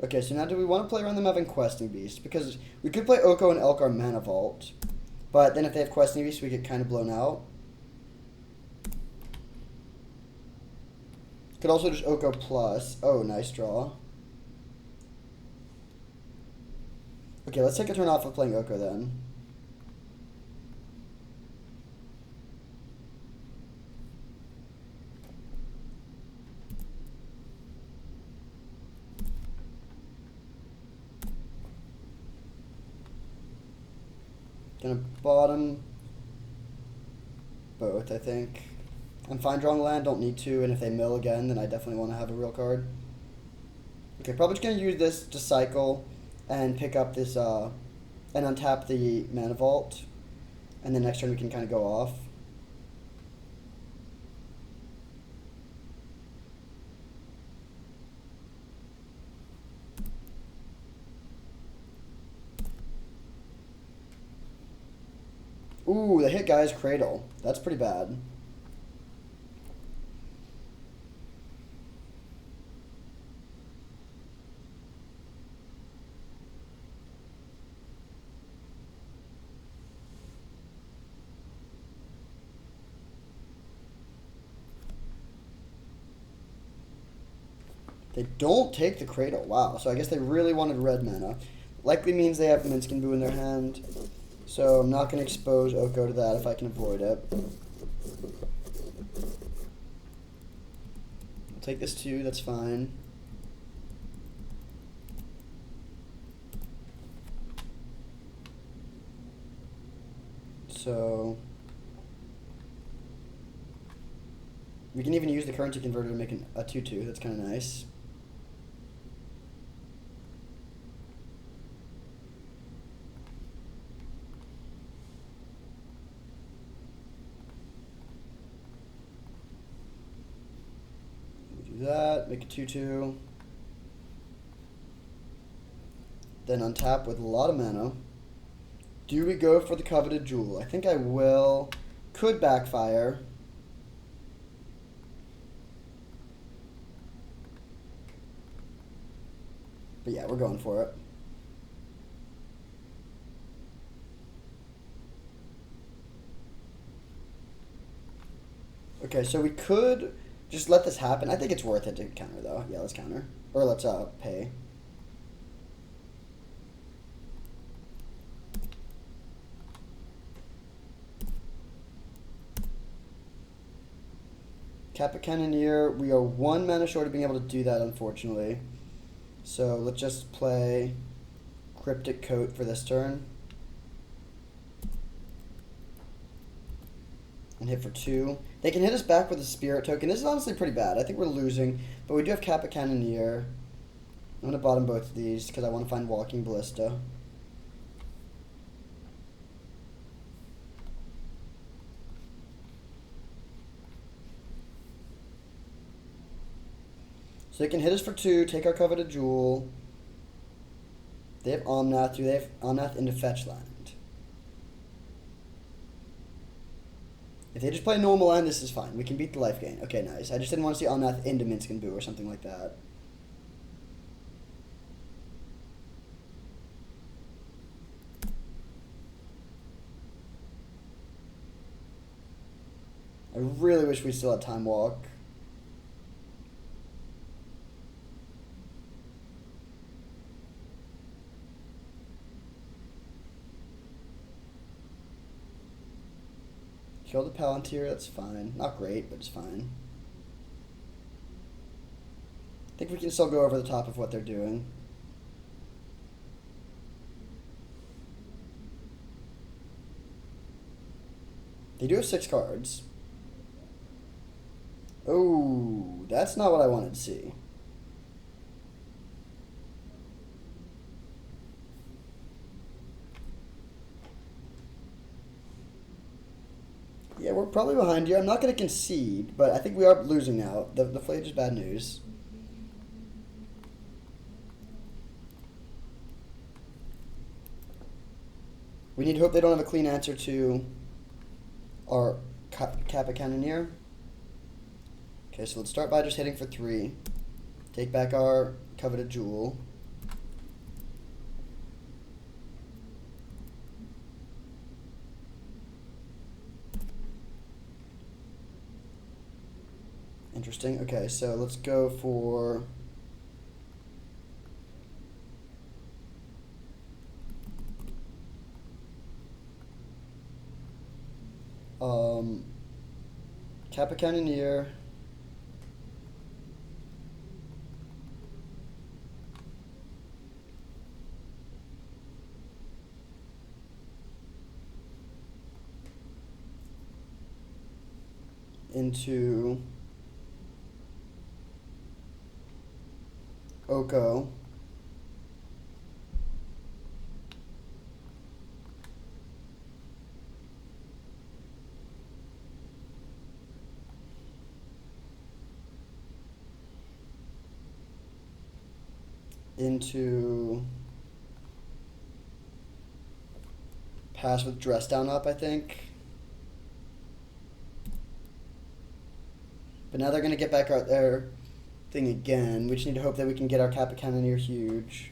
Okay, so now do we want to play around them having Questing Beast? Because we could play Oko and Elk our Mana Vault, but then if they have Questing Beast, we get kind of blown out. Could also just Oko plus. Oh, nice draw. Okay, let's take a turn off of playing Oko then. Gonna bottom both, I think. I'm fine drawing land, don't need to, and if they mill again, then I definitely want to have a real card. Okay, probably just gonna use this to cycle and pick up this, and untap the Mana Vault, and then next turn we can kind of go off. Ooh, they hit Guy's Cradle. That's pretty bad. They don't take the Cradle. Wow. So I guess they really wanted red mana. Likely means they have Minskin Boo in their hand. So I'm not going to expose Oko to that if I can avoid it. I'll take this too. That's fine. So we can even use the currency converter to make a 2/2. That's kind of nice. That, make a 2/2. Then untap with a lot of mana. Do we go for the Coveted Jewel? I think I will. Could backfire. But yeah, we're going for it. Okay, so we could just let this happen. I think it's worth it to counter, though. Yeah, let's counter. Or let's pay. Kappa Cannoneer. We are 1 mana short of being able to do that, unfortunately. So let's just play Cryptic Coat for this turn. And hit for 2. They can hit us back with a Spirit Token. This is honestly pretty bad. I think we're losing, but we do have Kappa Cannoneer. I'm going to bottom both of these because I want to find Walking Ballista. So they can hit us for 2, take our coveted jewel. They have Omnath. Do they have Omnath into fetch land? If they just play normal land, this is fine. We can beat the life gain. Okay, nice. I just didn't want to see Omnath into Minsk and Boo or something like that. I really wish we still had Time Walk. Kill the Palantir, that's fine. Not great, but it's fine. I think we can still go over the top of what they're doing. They do have 6 cards. Oh, that's not what I wanted to see. Yeah, we're probably behind you. I'm not going to concede, but I think we are losing now. The Flage is bad news. We need to hope they don't have a clean answer to our Kappa Cannoneer. Okay, so let's start by just hitting for 3. Take back our coveted jewel. Interesting. Okay, so let's go for Kappa Cannoneer. Into Oko. Into pass with dress down up, I think. But now they're going to get back out their thing again. We just need to hope that we can get our Kappa Cannoneer huge.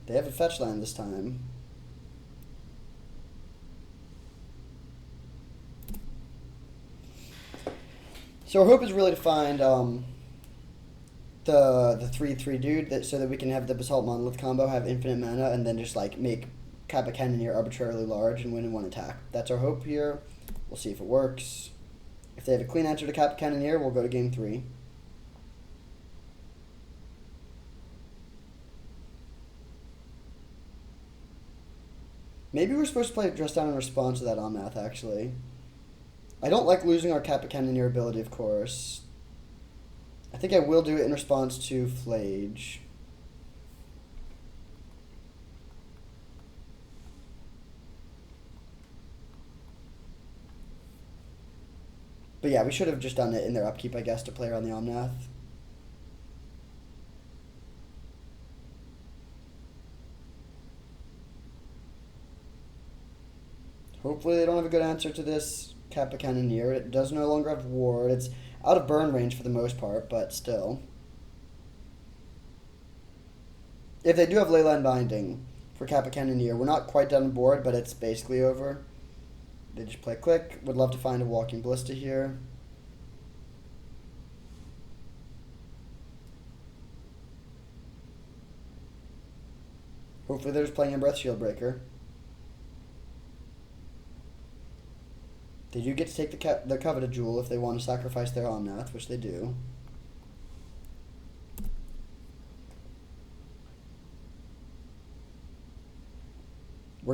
They have a fetch land this time. So our hope is really to find the 3/3 dude so that we can have the Basalt Monolith combo, have infinite mana, and then just like make Kappa Cannoneer arbitrarily large and win in 1 attack. That's our hope here. We'll see if it works. If they have a clean answer to Kappa Cannoneer, we'll go to game 3. Maybe we're supposed to play Dress Down in response to that Omnath, actually. I don't like losing our Kappa Cannoneer ability, of course. I think I will do it in response to Flage. But yeah, we should have just done it in their upkeep, I guess, to play around the Omnath. Hopefully they don't have a good answer to this Kappa Cannoneer. It does no longer have Ward. It's out of burn range for the most part, but still. If they do have Leyline Binding for Kappa Cannoneer, we're not quite done board, but it's basically over. They just play Click. Would love to find a Walking Ballista here. Hopefully they're just playing a Breath Shield Breaker. They do get to take the coveted jewel if they want to sacrifice their Omnath, which they do.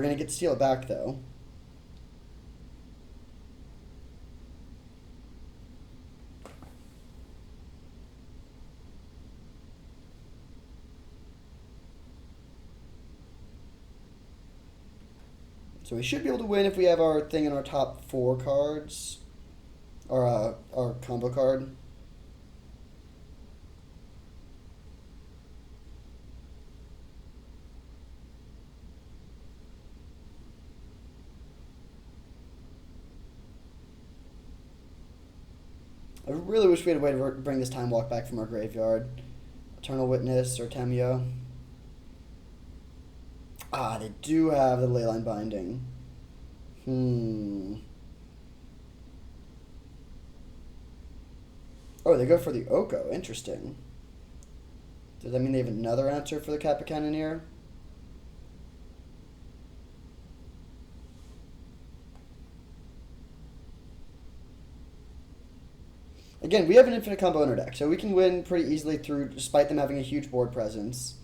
We're going to get to steal it back, though. So we should be able to win if we have our thing in our top 4 cards. Or our combo card. I really wish we had a way to bring this Time Walk back from our graveyard. Eternal Witness or Temio. Ah, they do have the Leyline Binding. Oh, they go for the Oko. Interesting. Does that mean they have another answer for the Kappa Cannoneer? Again, we have an infinite combo in our deck, so we can win pretty easily through, despite them having a huge board presence.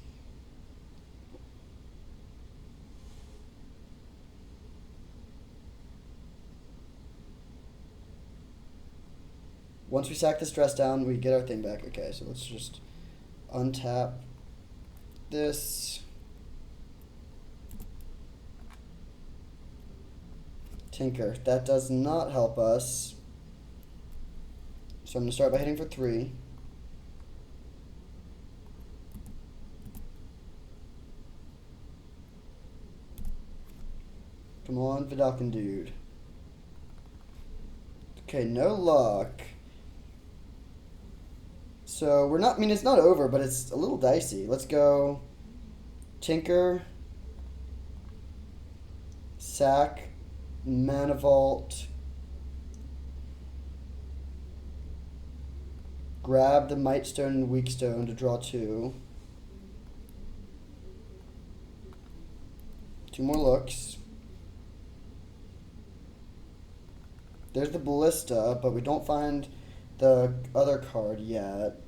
Once we sack this dress down, we get our thing back. Okay, so let's just untap this. Tinker. That does not help us. So I'm going to start by hitting for 3. Come on, Vidalcan dude. Okay, no luck. So we're not, I mean, it's not over, but it's a little dicey. Let's go Tinker, sack, Mana Vault, grab the Might Stone and Weak Stone to draw 2. 2 more looks. There's the Ballista, but we don't find the other card yet.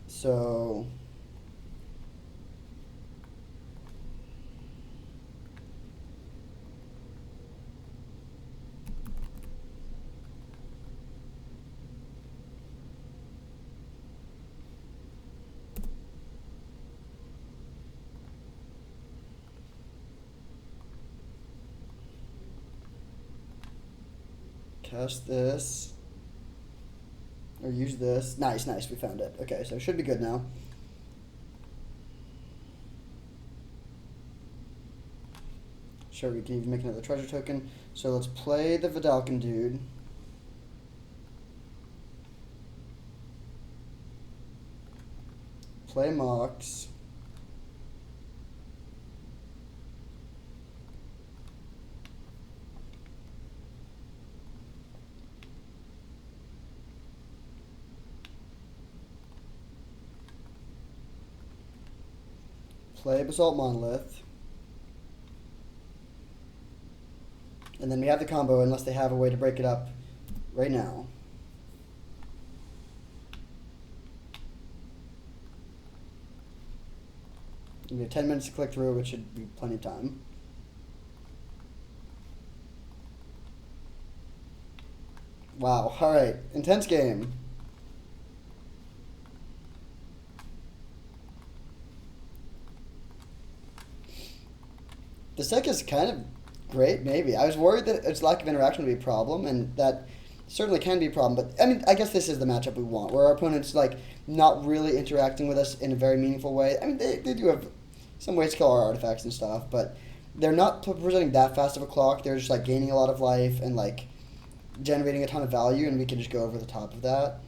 So cast this. Or use this. Nice, nice. We found it. Okay, so it should be good now. Sure, we can even make another treasure token. So let's play the Vidalcan dude. Play Mox. Play Basalt Monolith. And then we have the combo unless they have a way to break it up right now. We have 10 minutes to click through, which should be plenty of time. Wow, alright. Intense game. This deck is kind of great, maybe. I was worried that its lack of interaction would be a problem, and that certainly can be a problem. But, I mean, I guess this is the matchup we want, where our opponent's, like, not really interacting with us in a very meaningful way. I mean, they do have some ways to kill our artifacts and stuff, but they're not presenting that fast of a clock. They're just, like, gaining a lot of life and, like, generating a ton of value, and we can just go over the top of that.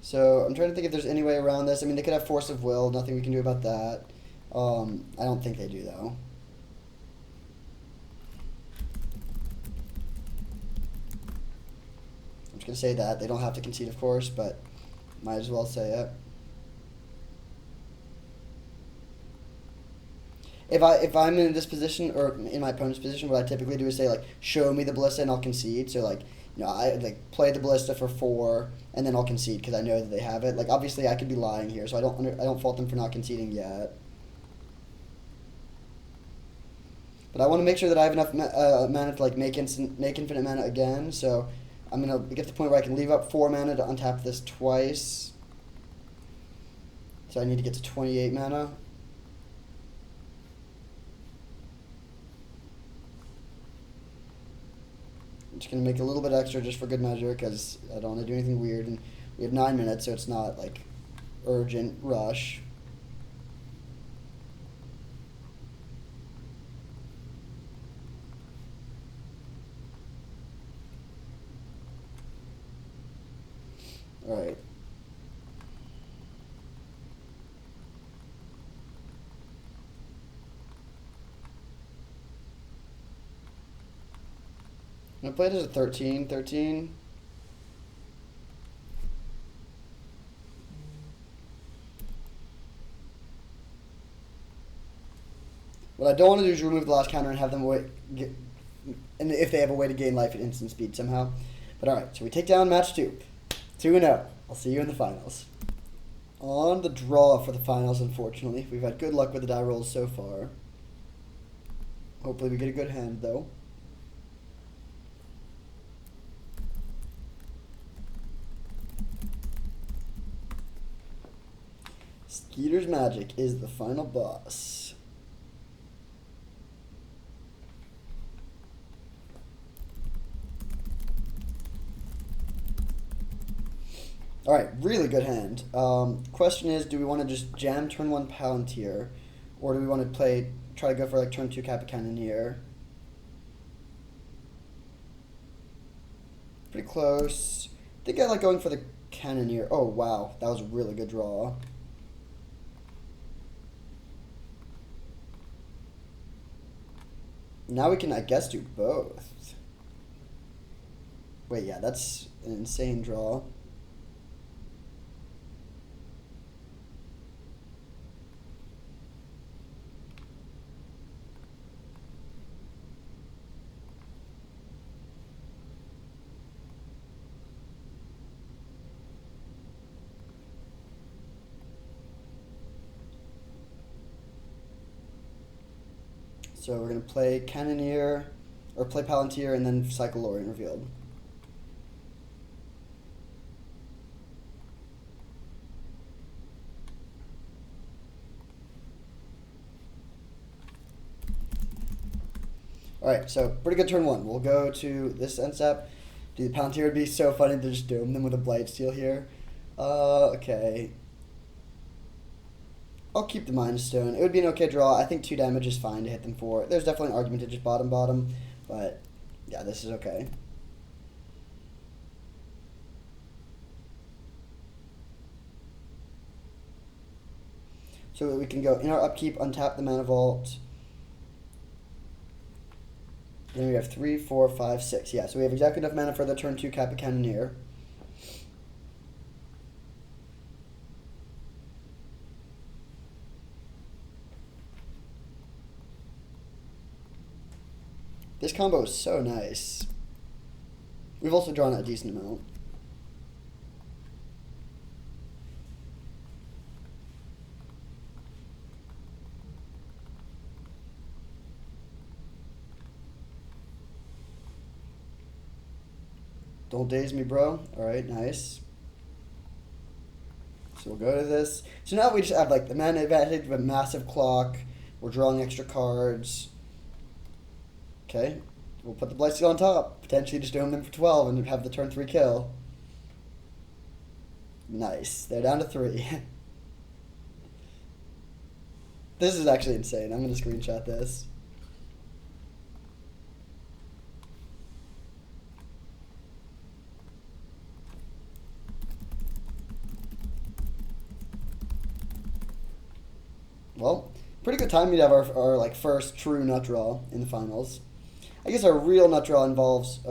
So I'm trying to think if there's any way around this. I mean, they could have Force of Will. Nothing we can do about that. I don't think they do, though. I'm just going to say that. They don't have to concede, of course, but might as well say it. If I'm in this position, or in my opponent's position, what I typically do is say, like, show me the Ballista and I'll concede. So, like, you know, I like play the ballista for 4, and then I'll concede because I know that they have it. Like obviously, I could be lying here, so I don't fault them for not conceding yet. But I want to make sure that I have enough mana to like make infinite mana again. So I'm gonna get to the point where I can leave up 4 mana to untap this twice. So I need to get to 28 mana. I'm just gonna make a little bit extra just for good measure because I don't want to do anything weird, and we have 9 minutes, so it's not like urgent rush. All right. I'm gonna play it as a 13. What I don't want to do is remove the last counter and have them and if they have a way to gain life at instant speed somehow. But all right, so we take down match 2. 2-0. I'll see you in the finals. On the draw for the finals, unfortunately. We've had good luck with the die rolls so far. Hopefully we get a good hand, though. Skeeter's Magic is the final boss. Alright, really good hand. Question is, do we want to just jam turn 1 Palantir, or do we want to try to go for like turn 2 Kappa Cannoneer? Pretty close. I think I like going for the Cannoneer. Oh wow, that was a really good draw. Now we can, I guess, do both. Wait, yeah, that's an insane draw. So we're going to play Cannoneer, or play Palantir, and then cycle Lorien Revealed. Alright, so pretty good turn 1. We'll go to this end step. Dude, the Palantir would be so funny to just dome them with a Blightsteel here. Okay. I'll keep the Mind Stone. It would be an okay draw. I think 2 damage is fine to hit them 4. There's definitely an argument to just bottom, but yeah, this is okay. So we can go in our upkeep, untap the Mana Vault. Then we have 3, 4, 5, 6. Yeah, so we have exactly enough mana for the turn 2 Kappa Cannoneer. This combo is so nice. We've also drawn a decent amount. Don't daze me, bro. Alright, nice. So we'll go to this. So now we just have like the mana advantage of a massive clock. We're drawing extra cards. Okay, we'll put the Blightsteel on top. Potentially just dome them for 12 and have the turn 3 kill. Nice. They're down to 3. This is actually insane. I'm going to screenshot this. Well, pretty good time to have our like first true nut draw in the finals. I guess our real nut draw involves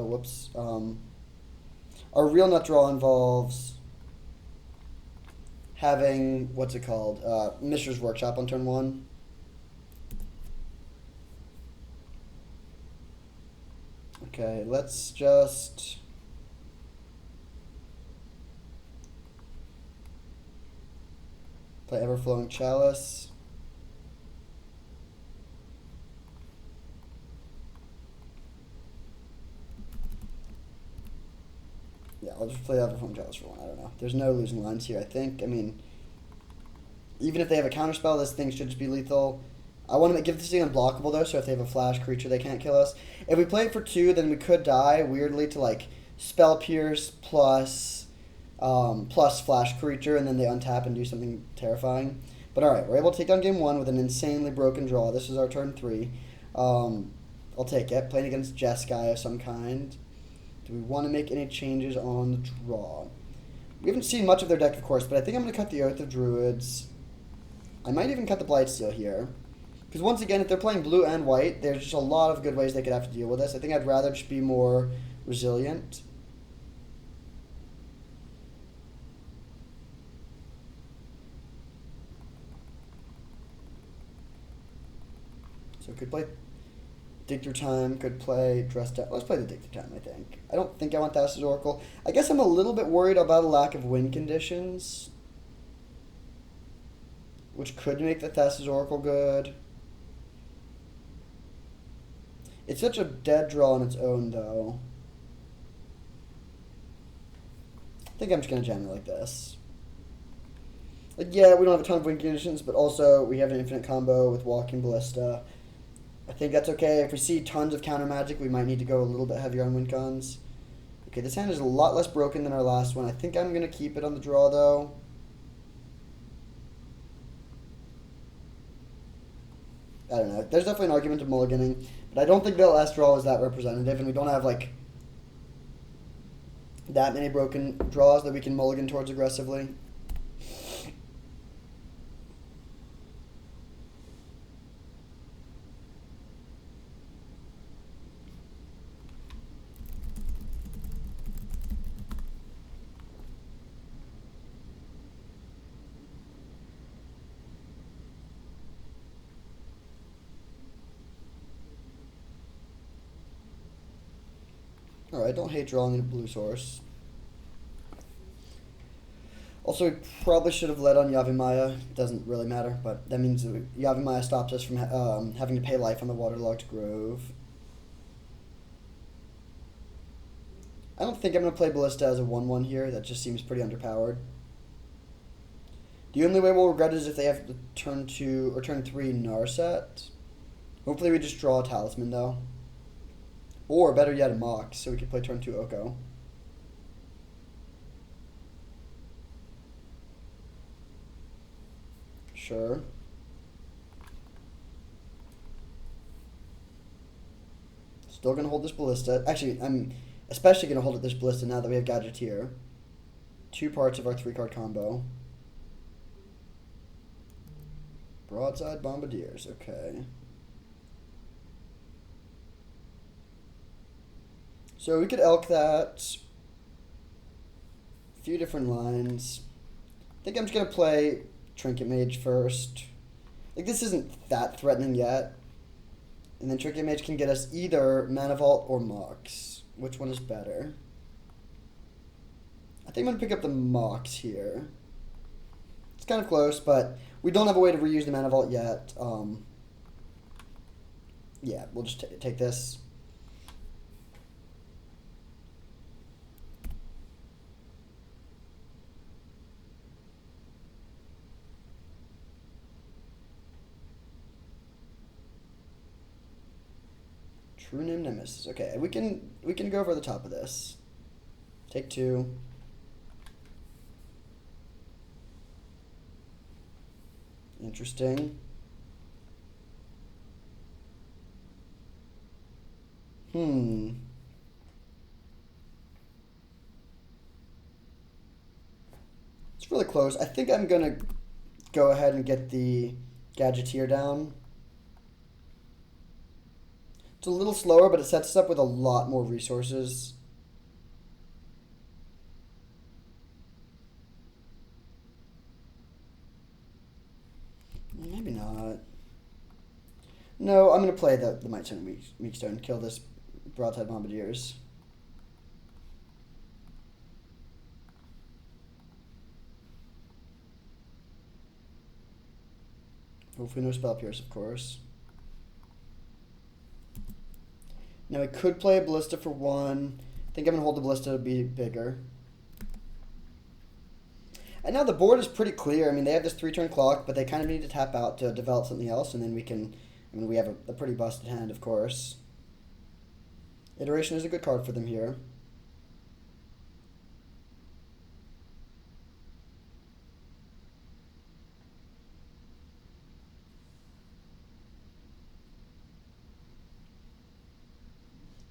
our real nut draw involves having what's it called? Mishra's Workshop on turn 1. Okay, let's just Play Everflowing Chalice. Yeah, I'll just play Everflowing Chalice for one. I don't know. There's no losing lines here, I think. I mean, even if they have a counterspell, this thing should just be lethal. I want to give this thing unblockable, though, so if they have a flash creature, they can't kill us. If we play it for 2, then we could die, weirdly, to, like, Spell Pierce plus flash creature, and then they untap and do something terrifying. But alright, we're able to take down game 1 with an insanely broken draw. This is our turn 3. I'll take it. Playing against Jeskai of some kind. Do we want to make any changes on the draw? We haven't seen much of their deck, of course, but I think I'm going to cut the Oath of Druids. I might even cut the Blightsteel here. Because once again, if they're playing blue and white, there's just a lot of good ways they could have to deal with this. I think I'd rather just be more resilient. So could play Dig Through Time, could play Dressed Up. Let's play the Dig Through Time, I think. I don't think I want Thassa's Oracle. I guess I'm a little bit worried about a lack of win conditions, which could make the Thassa's Oracle good. It's such a dead draw on its own, though. I think I'm just going to jam it like this. Like, yeah, we don't have a ton of win conditions, but also we have an infinite combo with Walking Ballista. I think that's okay. If we see tons of counter magic, we might need to go a little bit heavier on win cons. Okay, this hand is a lot less broken than our last one. I think I'm going to keep it on the draw, though. I don't know. There's definitely an argument of mulliganing, but I don't think the last draw was that representative, and we don't have, like, that many broken draws that we can mulligan towards aggressively. Alright, don't hate drawing in a blue source. Also, we probably should have led on Yavimaya. Doesn't really matter, but that means that Yavimaya stops us from having to pay life on the Waterlogged Grove. I don't think I'm going to play Ballista as a 1-1 here. That just seems pretty underpowered. The only way we'll regret it is if they have the turn 2 or turn 3 Narset. Hopefully we just draw a Talisman, though. Or, better yet, a Mox, so we can play turn 2 Oko. Sure. Still going to hold this Ballista. Actually, I'm especially going to hold this Ballista now that we have Gadgeteer. 2 parts of our 3-card combo. Broadside Bombardiers, okay. So we could elk that. A few different lines. I think I'm just going to play Trinket Mage first. Like, this isn't that threatening yet. And then Trinket Mage can get us either Mana Vault or Mox. Which one is better? I think I'm going to pick up the Mox here. It's kind of close, but we don't have a way to reuse the Mana Vault yet. Yeah, we'll just take this. True Name Nemesis. Okay, we can go over the top of this. Take 2. Interesting. It's really close. I think I'm gonna go ahead and get the Gadgeteer down. It's a little slower, but it sets us up with a lot more resources. Maybe not. No, I'm going to play the Mightstone Meekstone, kill this Broadside Bombardiers. Hopefully no Spell Pierce, of course. Now I could play a Ballista for 1. I think I'm going to hold the Ballista to be bigger. And now the board is pretty clear. I mean, they have this 3-turn clock, but they kind of need to tap out to develop something else, and then we can... I mean, we have a pretty busted hand, of course. Iteration is a good card for them here.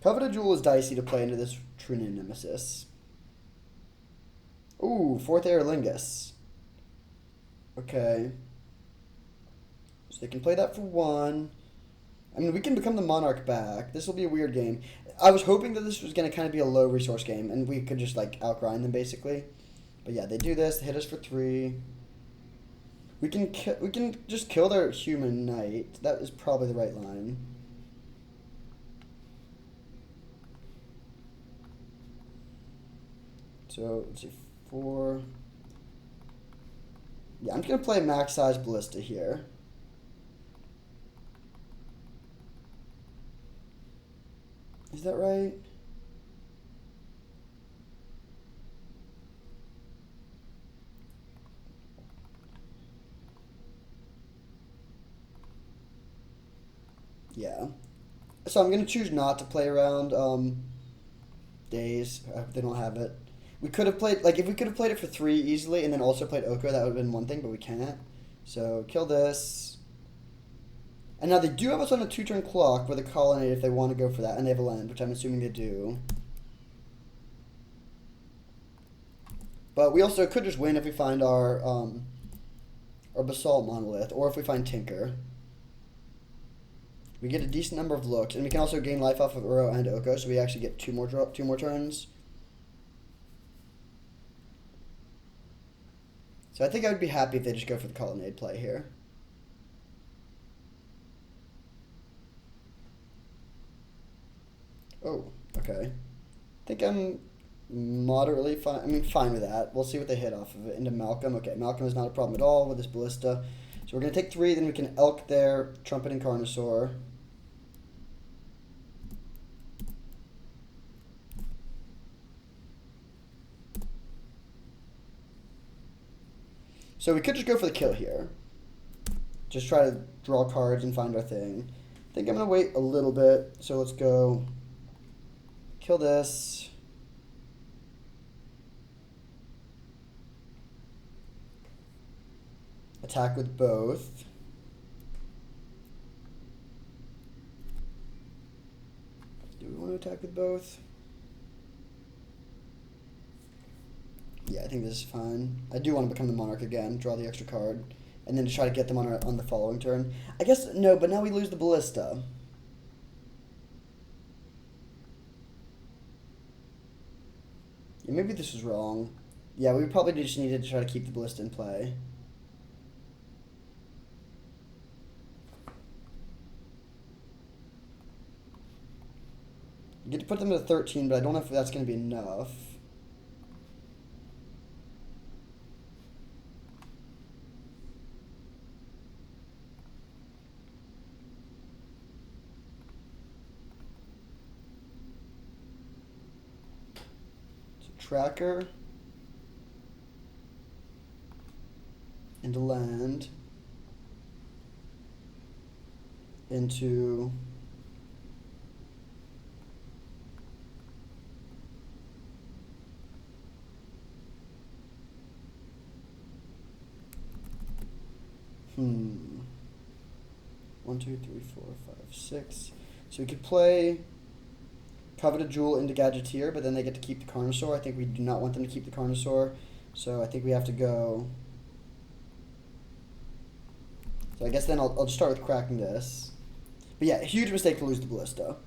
Coveted Jewel is dicey to play into this True Nemesis. Ooh, 4th Aerlingus. Okay. So they can play that for 1. I mean, we can become the Monarch back. This will be a weird game. I was hoping that this was going to kind of be a low resource game, and we could just, like, outgrind them, basically. But yeah, they do this. They hit us for 3. We can just kill their human knight. That is probably the right line. So, let's see, 4. Yeah, I'm just going to play max size Ballista here. Is that right? Yeah. So I'm going to choose not to play around days. I hope they don't have it. We could have played, like, if we could have played it for 3 easily and then also played Oko, that would have been one thing, but we can't. So, kill this. And now they do have us on a 2-turn clock with a Colonnade if they want to go for that, and they have a land, which I'm assuming they do. But we also could just win if we find our Basalt Monolith, or if we find Tinker. We get a decent number of looks, and we can also gain life off of Uro and Oko, so we actually get 2 more turns. So I think I would be happy if they just go for the Colonnade play here. Oh, okay. I think I'm moderately fine. I mean, fine with that. We'll see what they hit off of it into Malcolm. Okay, Malcolm is not a problem at all with this Ballista. So we're going to take 3, then we can Elk there, Trumpet and Carnosaur. So we could just go for the kill here. Just try to draw cards and find our thing. I think I'm going to wait a little bit. So let's go kill this. Attack with both. Do we want to attack with both? Yeah, I think this is fine. I do want to become the Monarch again, draw the extra card, and then to try to get them on the following turn. I guess, no, but now we lose the Ballista. Yeah, maybe this was wrong. Yeah, we probably just needed to try to keep the Ballista in play. You get to put them at 13, but I don't know if that's going to be enough. Tracker into land into one, two, three, four, five, 6. So we could play Coveted Jewel into Gadgeteer, but then they get to keep the Carnosaur. I think we do not want them to keep the Carnosaur, so I think we have to go. So I guess then I'll just start with cracking this. But yeah, huge mistake to lose the Ballista.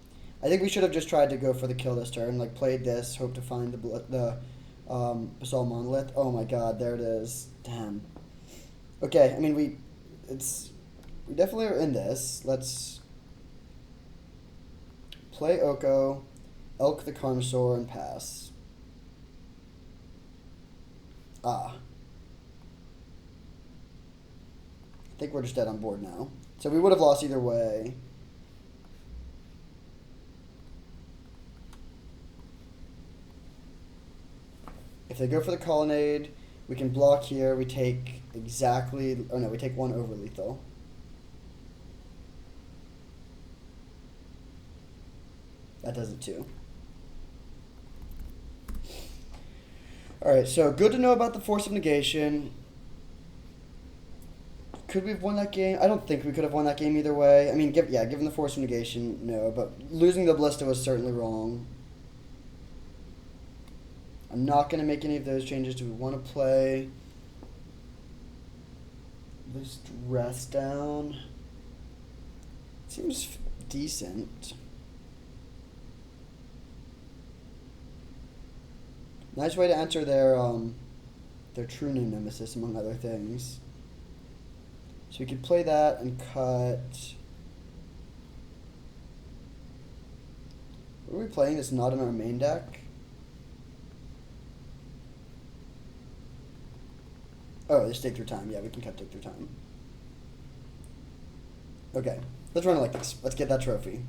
I think we should have just tried to go for the kill this turn, like played this, hope to find the Basalt Monolith. Oh my god, there it is. Damn. Okay, I mean we definitely are in this. Let's play Oko, Elk the Carnosaur, and pass. I think we're just dead on board now. So we would have lost either way. If they go for the colonnade, we can block here. We take exactly... Oh no, we take one over lethal. That does it too. Alright, so good to know about the Force of Negation. Could we have won that game? I don't think we could have won that game either way. I mean, given the Force of Negation, no. But losing the Ballista was certainly wrong. I'm not going to make any of those changes. Do we want to play this dress down? Seems decent. Nice way to enter their true name nemesis, among other things. So we could play that and cut... What are we playing that's not in our main deck? Oh, just take your time. Yeah, we can cut take your time. Okay, let's run it like this. Let's get that trophy.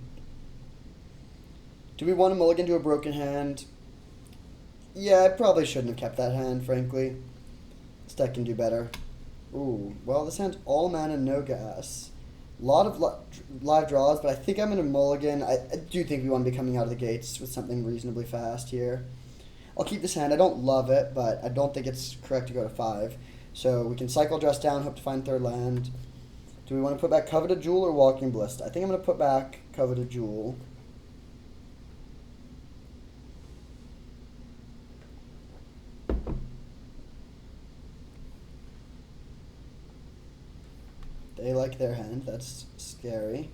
Do we want to mulligan to a broken hand? Yeah, I probably shouldn't have kept that hand, frankly. This deck can do better. Ooh, well, this hand's all mana, no gas. A lot of live draws, but I think I'm going to mulligan. I do think we want to be coming out of the gates with something reasonably fast here. I'll keep this hand. I don't love it, but I don't think it's correct to go to 5. So we can cycle dress down, hope to find third land. Do we want to put back Coveted Jewel or Walking Ballista? I think I'm going to put back Coveted Jewel. They like their hand. That's scary.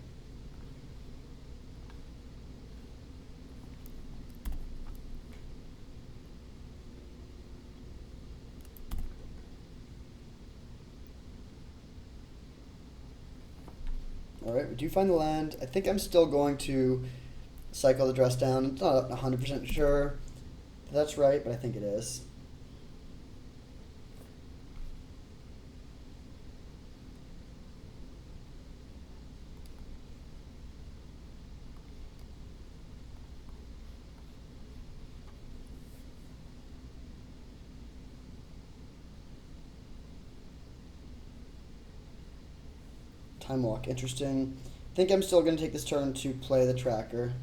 Alright, we do find the land. I think I'm still going to cycle the dress down. I'm not 100% sure if that's right, but I think it is. Time walk, interesting. I think I'm still going to take this turn to play the tracker.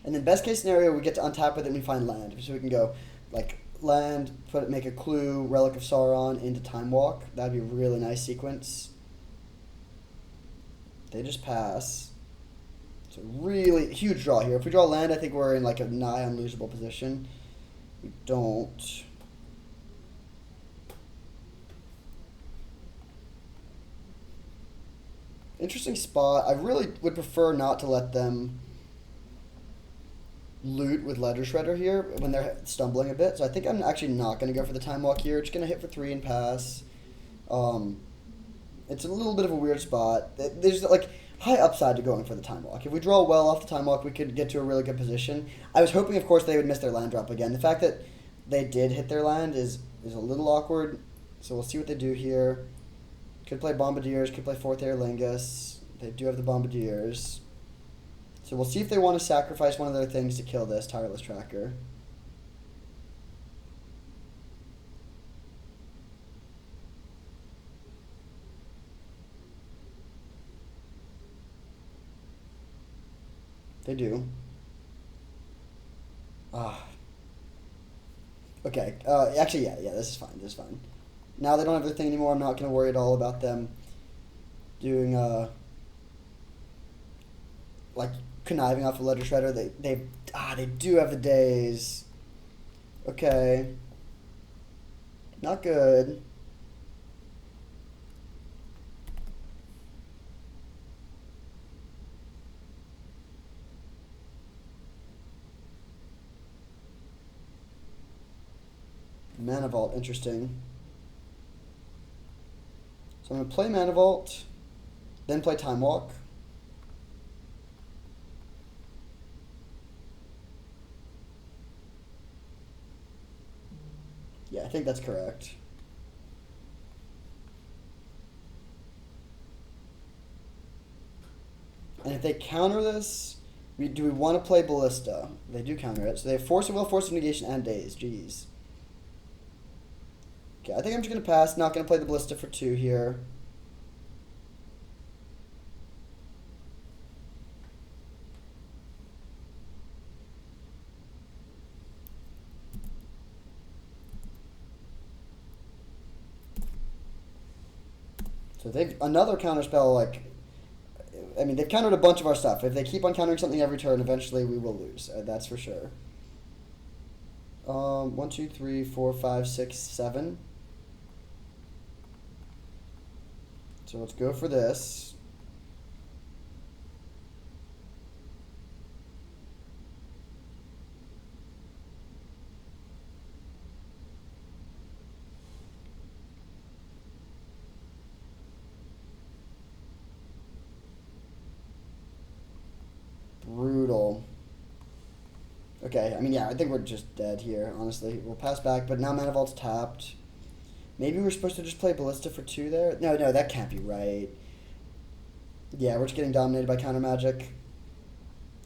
And then best case scenario, we get to untap with it and we find land. So we can go like land, make a clue, Relic of Sauron into Time Walk. That'd be a really nice sequence. They just pass. It's a really huge draw here. If we draw land, I think we're in like a nigh unlosable position. We don't. Interesting spot. I really would prefer not to let them loot with Ledger Shredder here when they're stumbling a bit. So I think I'm actually not going to go for the Time Walk here. Just going to hit for 3 and pass. It's a little bit of a weird spot. There's like high upside to going for the Time Walk. If we draw well off the Time Walk, we could get to a really good position. I was hoping, of course, they would miss their land drop again. The fact that they did hit their land is a little awkward. So we'll see what they do here. Could play Bombardiers, could play Fourth Air Lingus. They do have the Bombardiers. So we'll see if they want to sacrifice one of their things to kill this Tireless Tracker. They do. Okay. Actually, yeah, this is fine. This is fine. Now they don't have their thing anymore. I'm not going to worry at all about them doing, like, conniving off a Ledger Shredder. They do have the days. Okay. Not good. Mana Vault, interesting. So I'm going to play Mana Vault, then play Time Walk. Yeah, I think that's correct. And if they counter this, do we want to play Ballista? They do counter it. So they have Force of Will, Force of Negation, and Daze. Jeez. Okay, I think I'm just going to pass. Not going to play the Ballista for 2 here. So they've another counter spell, like, I mean, they've countered a bunch of our stuff. If they keep on countering something every turn, eventually we will lose. That's for sure. 1, 2, 3, 4, 5, 6, 7. So let's go for this. Brutal. Okay, I mean, yeah, I think we're just dead here, honestly. We'll pass back, but now Mana Vault's tapped. Maybe we're supposed to just play Ballista for 2 there? No, that can't be right. Yeah, we're just getting dominated by counter magic,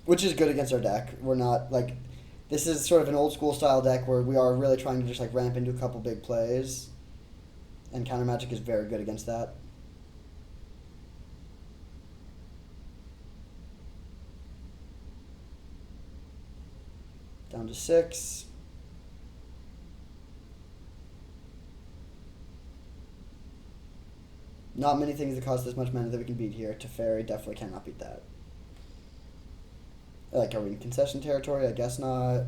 which is good against our deck. We're not, like, this is sort of an old school style deck where we are really trying to just, like, ramp into a couple big plays, and counter magic is very good against that. Down to 6. Not many things that cost this much mana that we can beat here. Teferi definitely cannot beat that. Like, are we in concession territory? I guess not.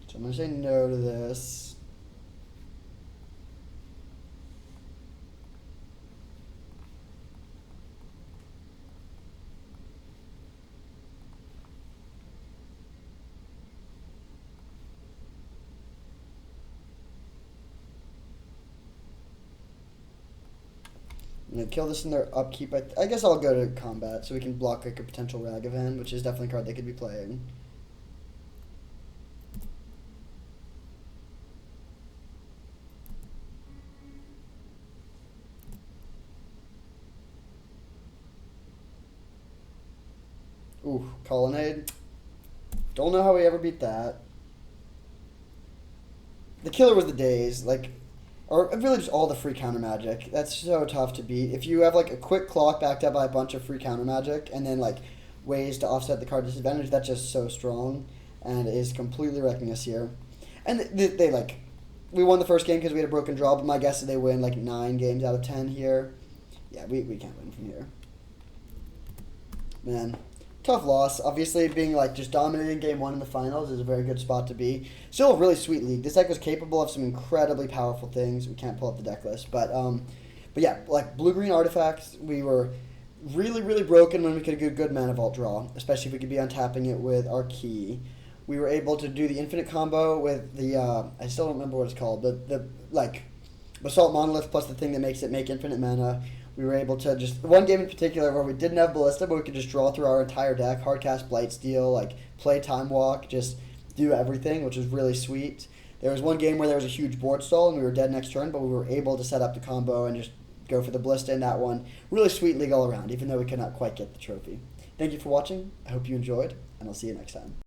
So I'm going to say no to this. I'm going to kill this in their upkeep. I guess I'll go to combat so we can block like a potential Ragavan, which is definitely a card they could be playing. Ooh, Colonnade. Don't know how we ever beat that. The killer was the Daze, like, or really just all the free counter magic. That's so tough to beat. If you have like a quick clock backed up by a bunch of free counter magic and then like ways to offset the card disadvantage, that's just so strong and is completely wrecking us here. And they like, we won the first game because we had a broken draw, but my guess is they win like 9 games out of 10 here. Yeah, we can't win from here. Man. Tough loss. Obviously, being like just dominating game 1 in the finals is a very good spot to be. Still a really sweet league. This deck was capable of some incredibly powerful things. We can't pull up the deck list, but yeah, like blue-green artifacts, we were really, really broken when we could get a good Mana Vault draw, especially if we could be untapping it with our key. We were able to do the infinite combo with the I still don't remember what it's called, the like Basalt Monolith plus the thing that makes it make infinite mana. We were able to just, one game in particular where we didn't have Ballista, but we could just draw through our entire deck, hardcast Blightsteel, like play Time Walk, just do everything, which was really sweet. There was one game where there was a huge board stall and we were dead next turn, but we were able to set up the combo and just go for the Ballista in that one. Really sweet league all around, even though we could not quite get the trophy. Thank you for watching. I hope you enjoyed, and I'll see you next time.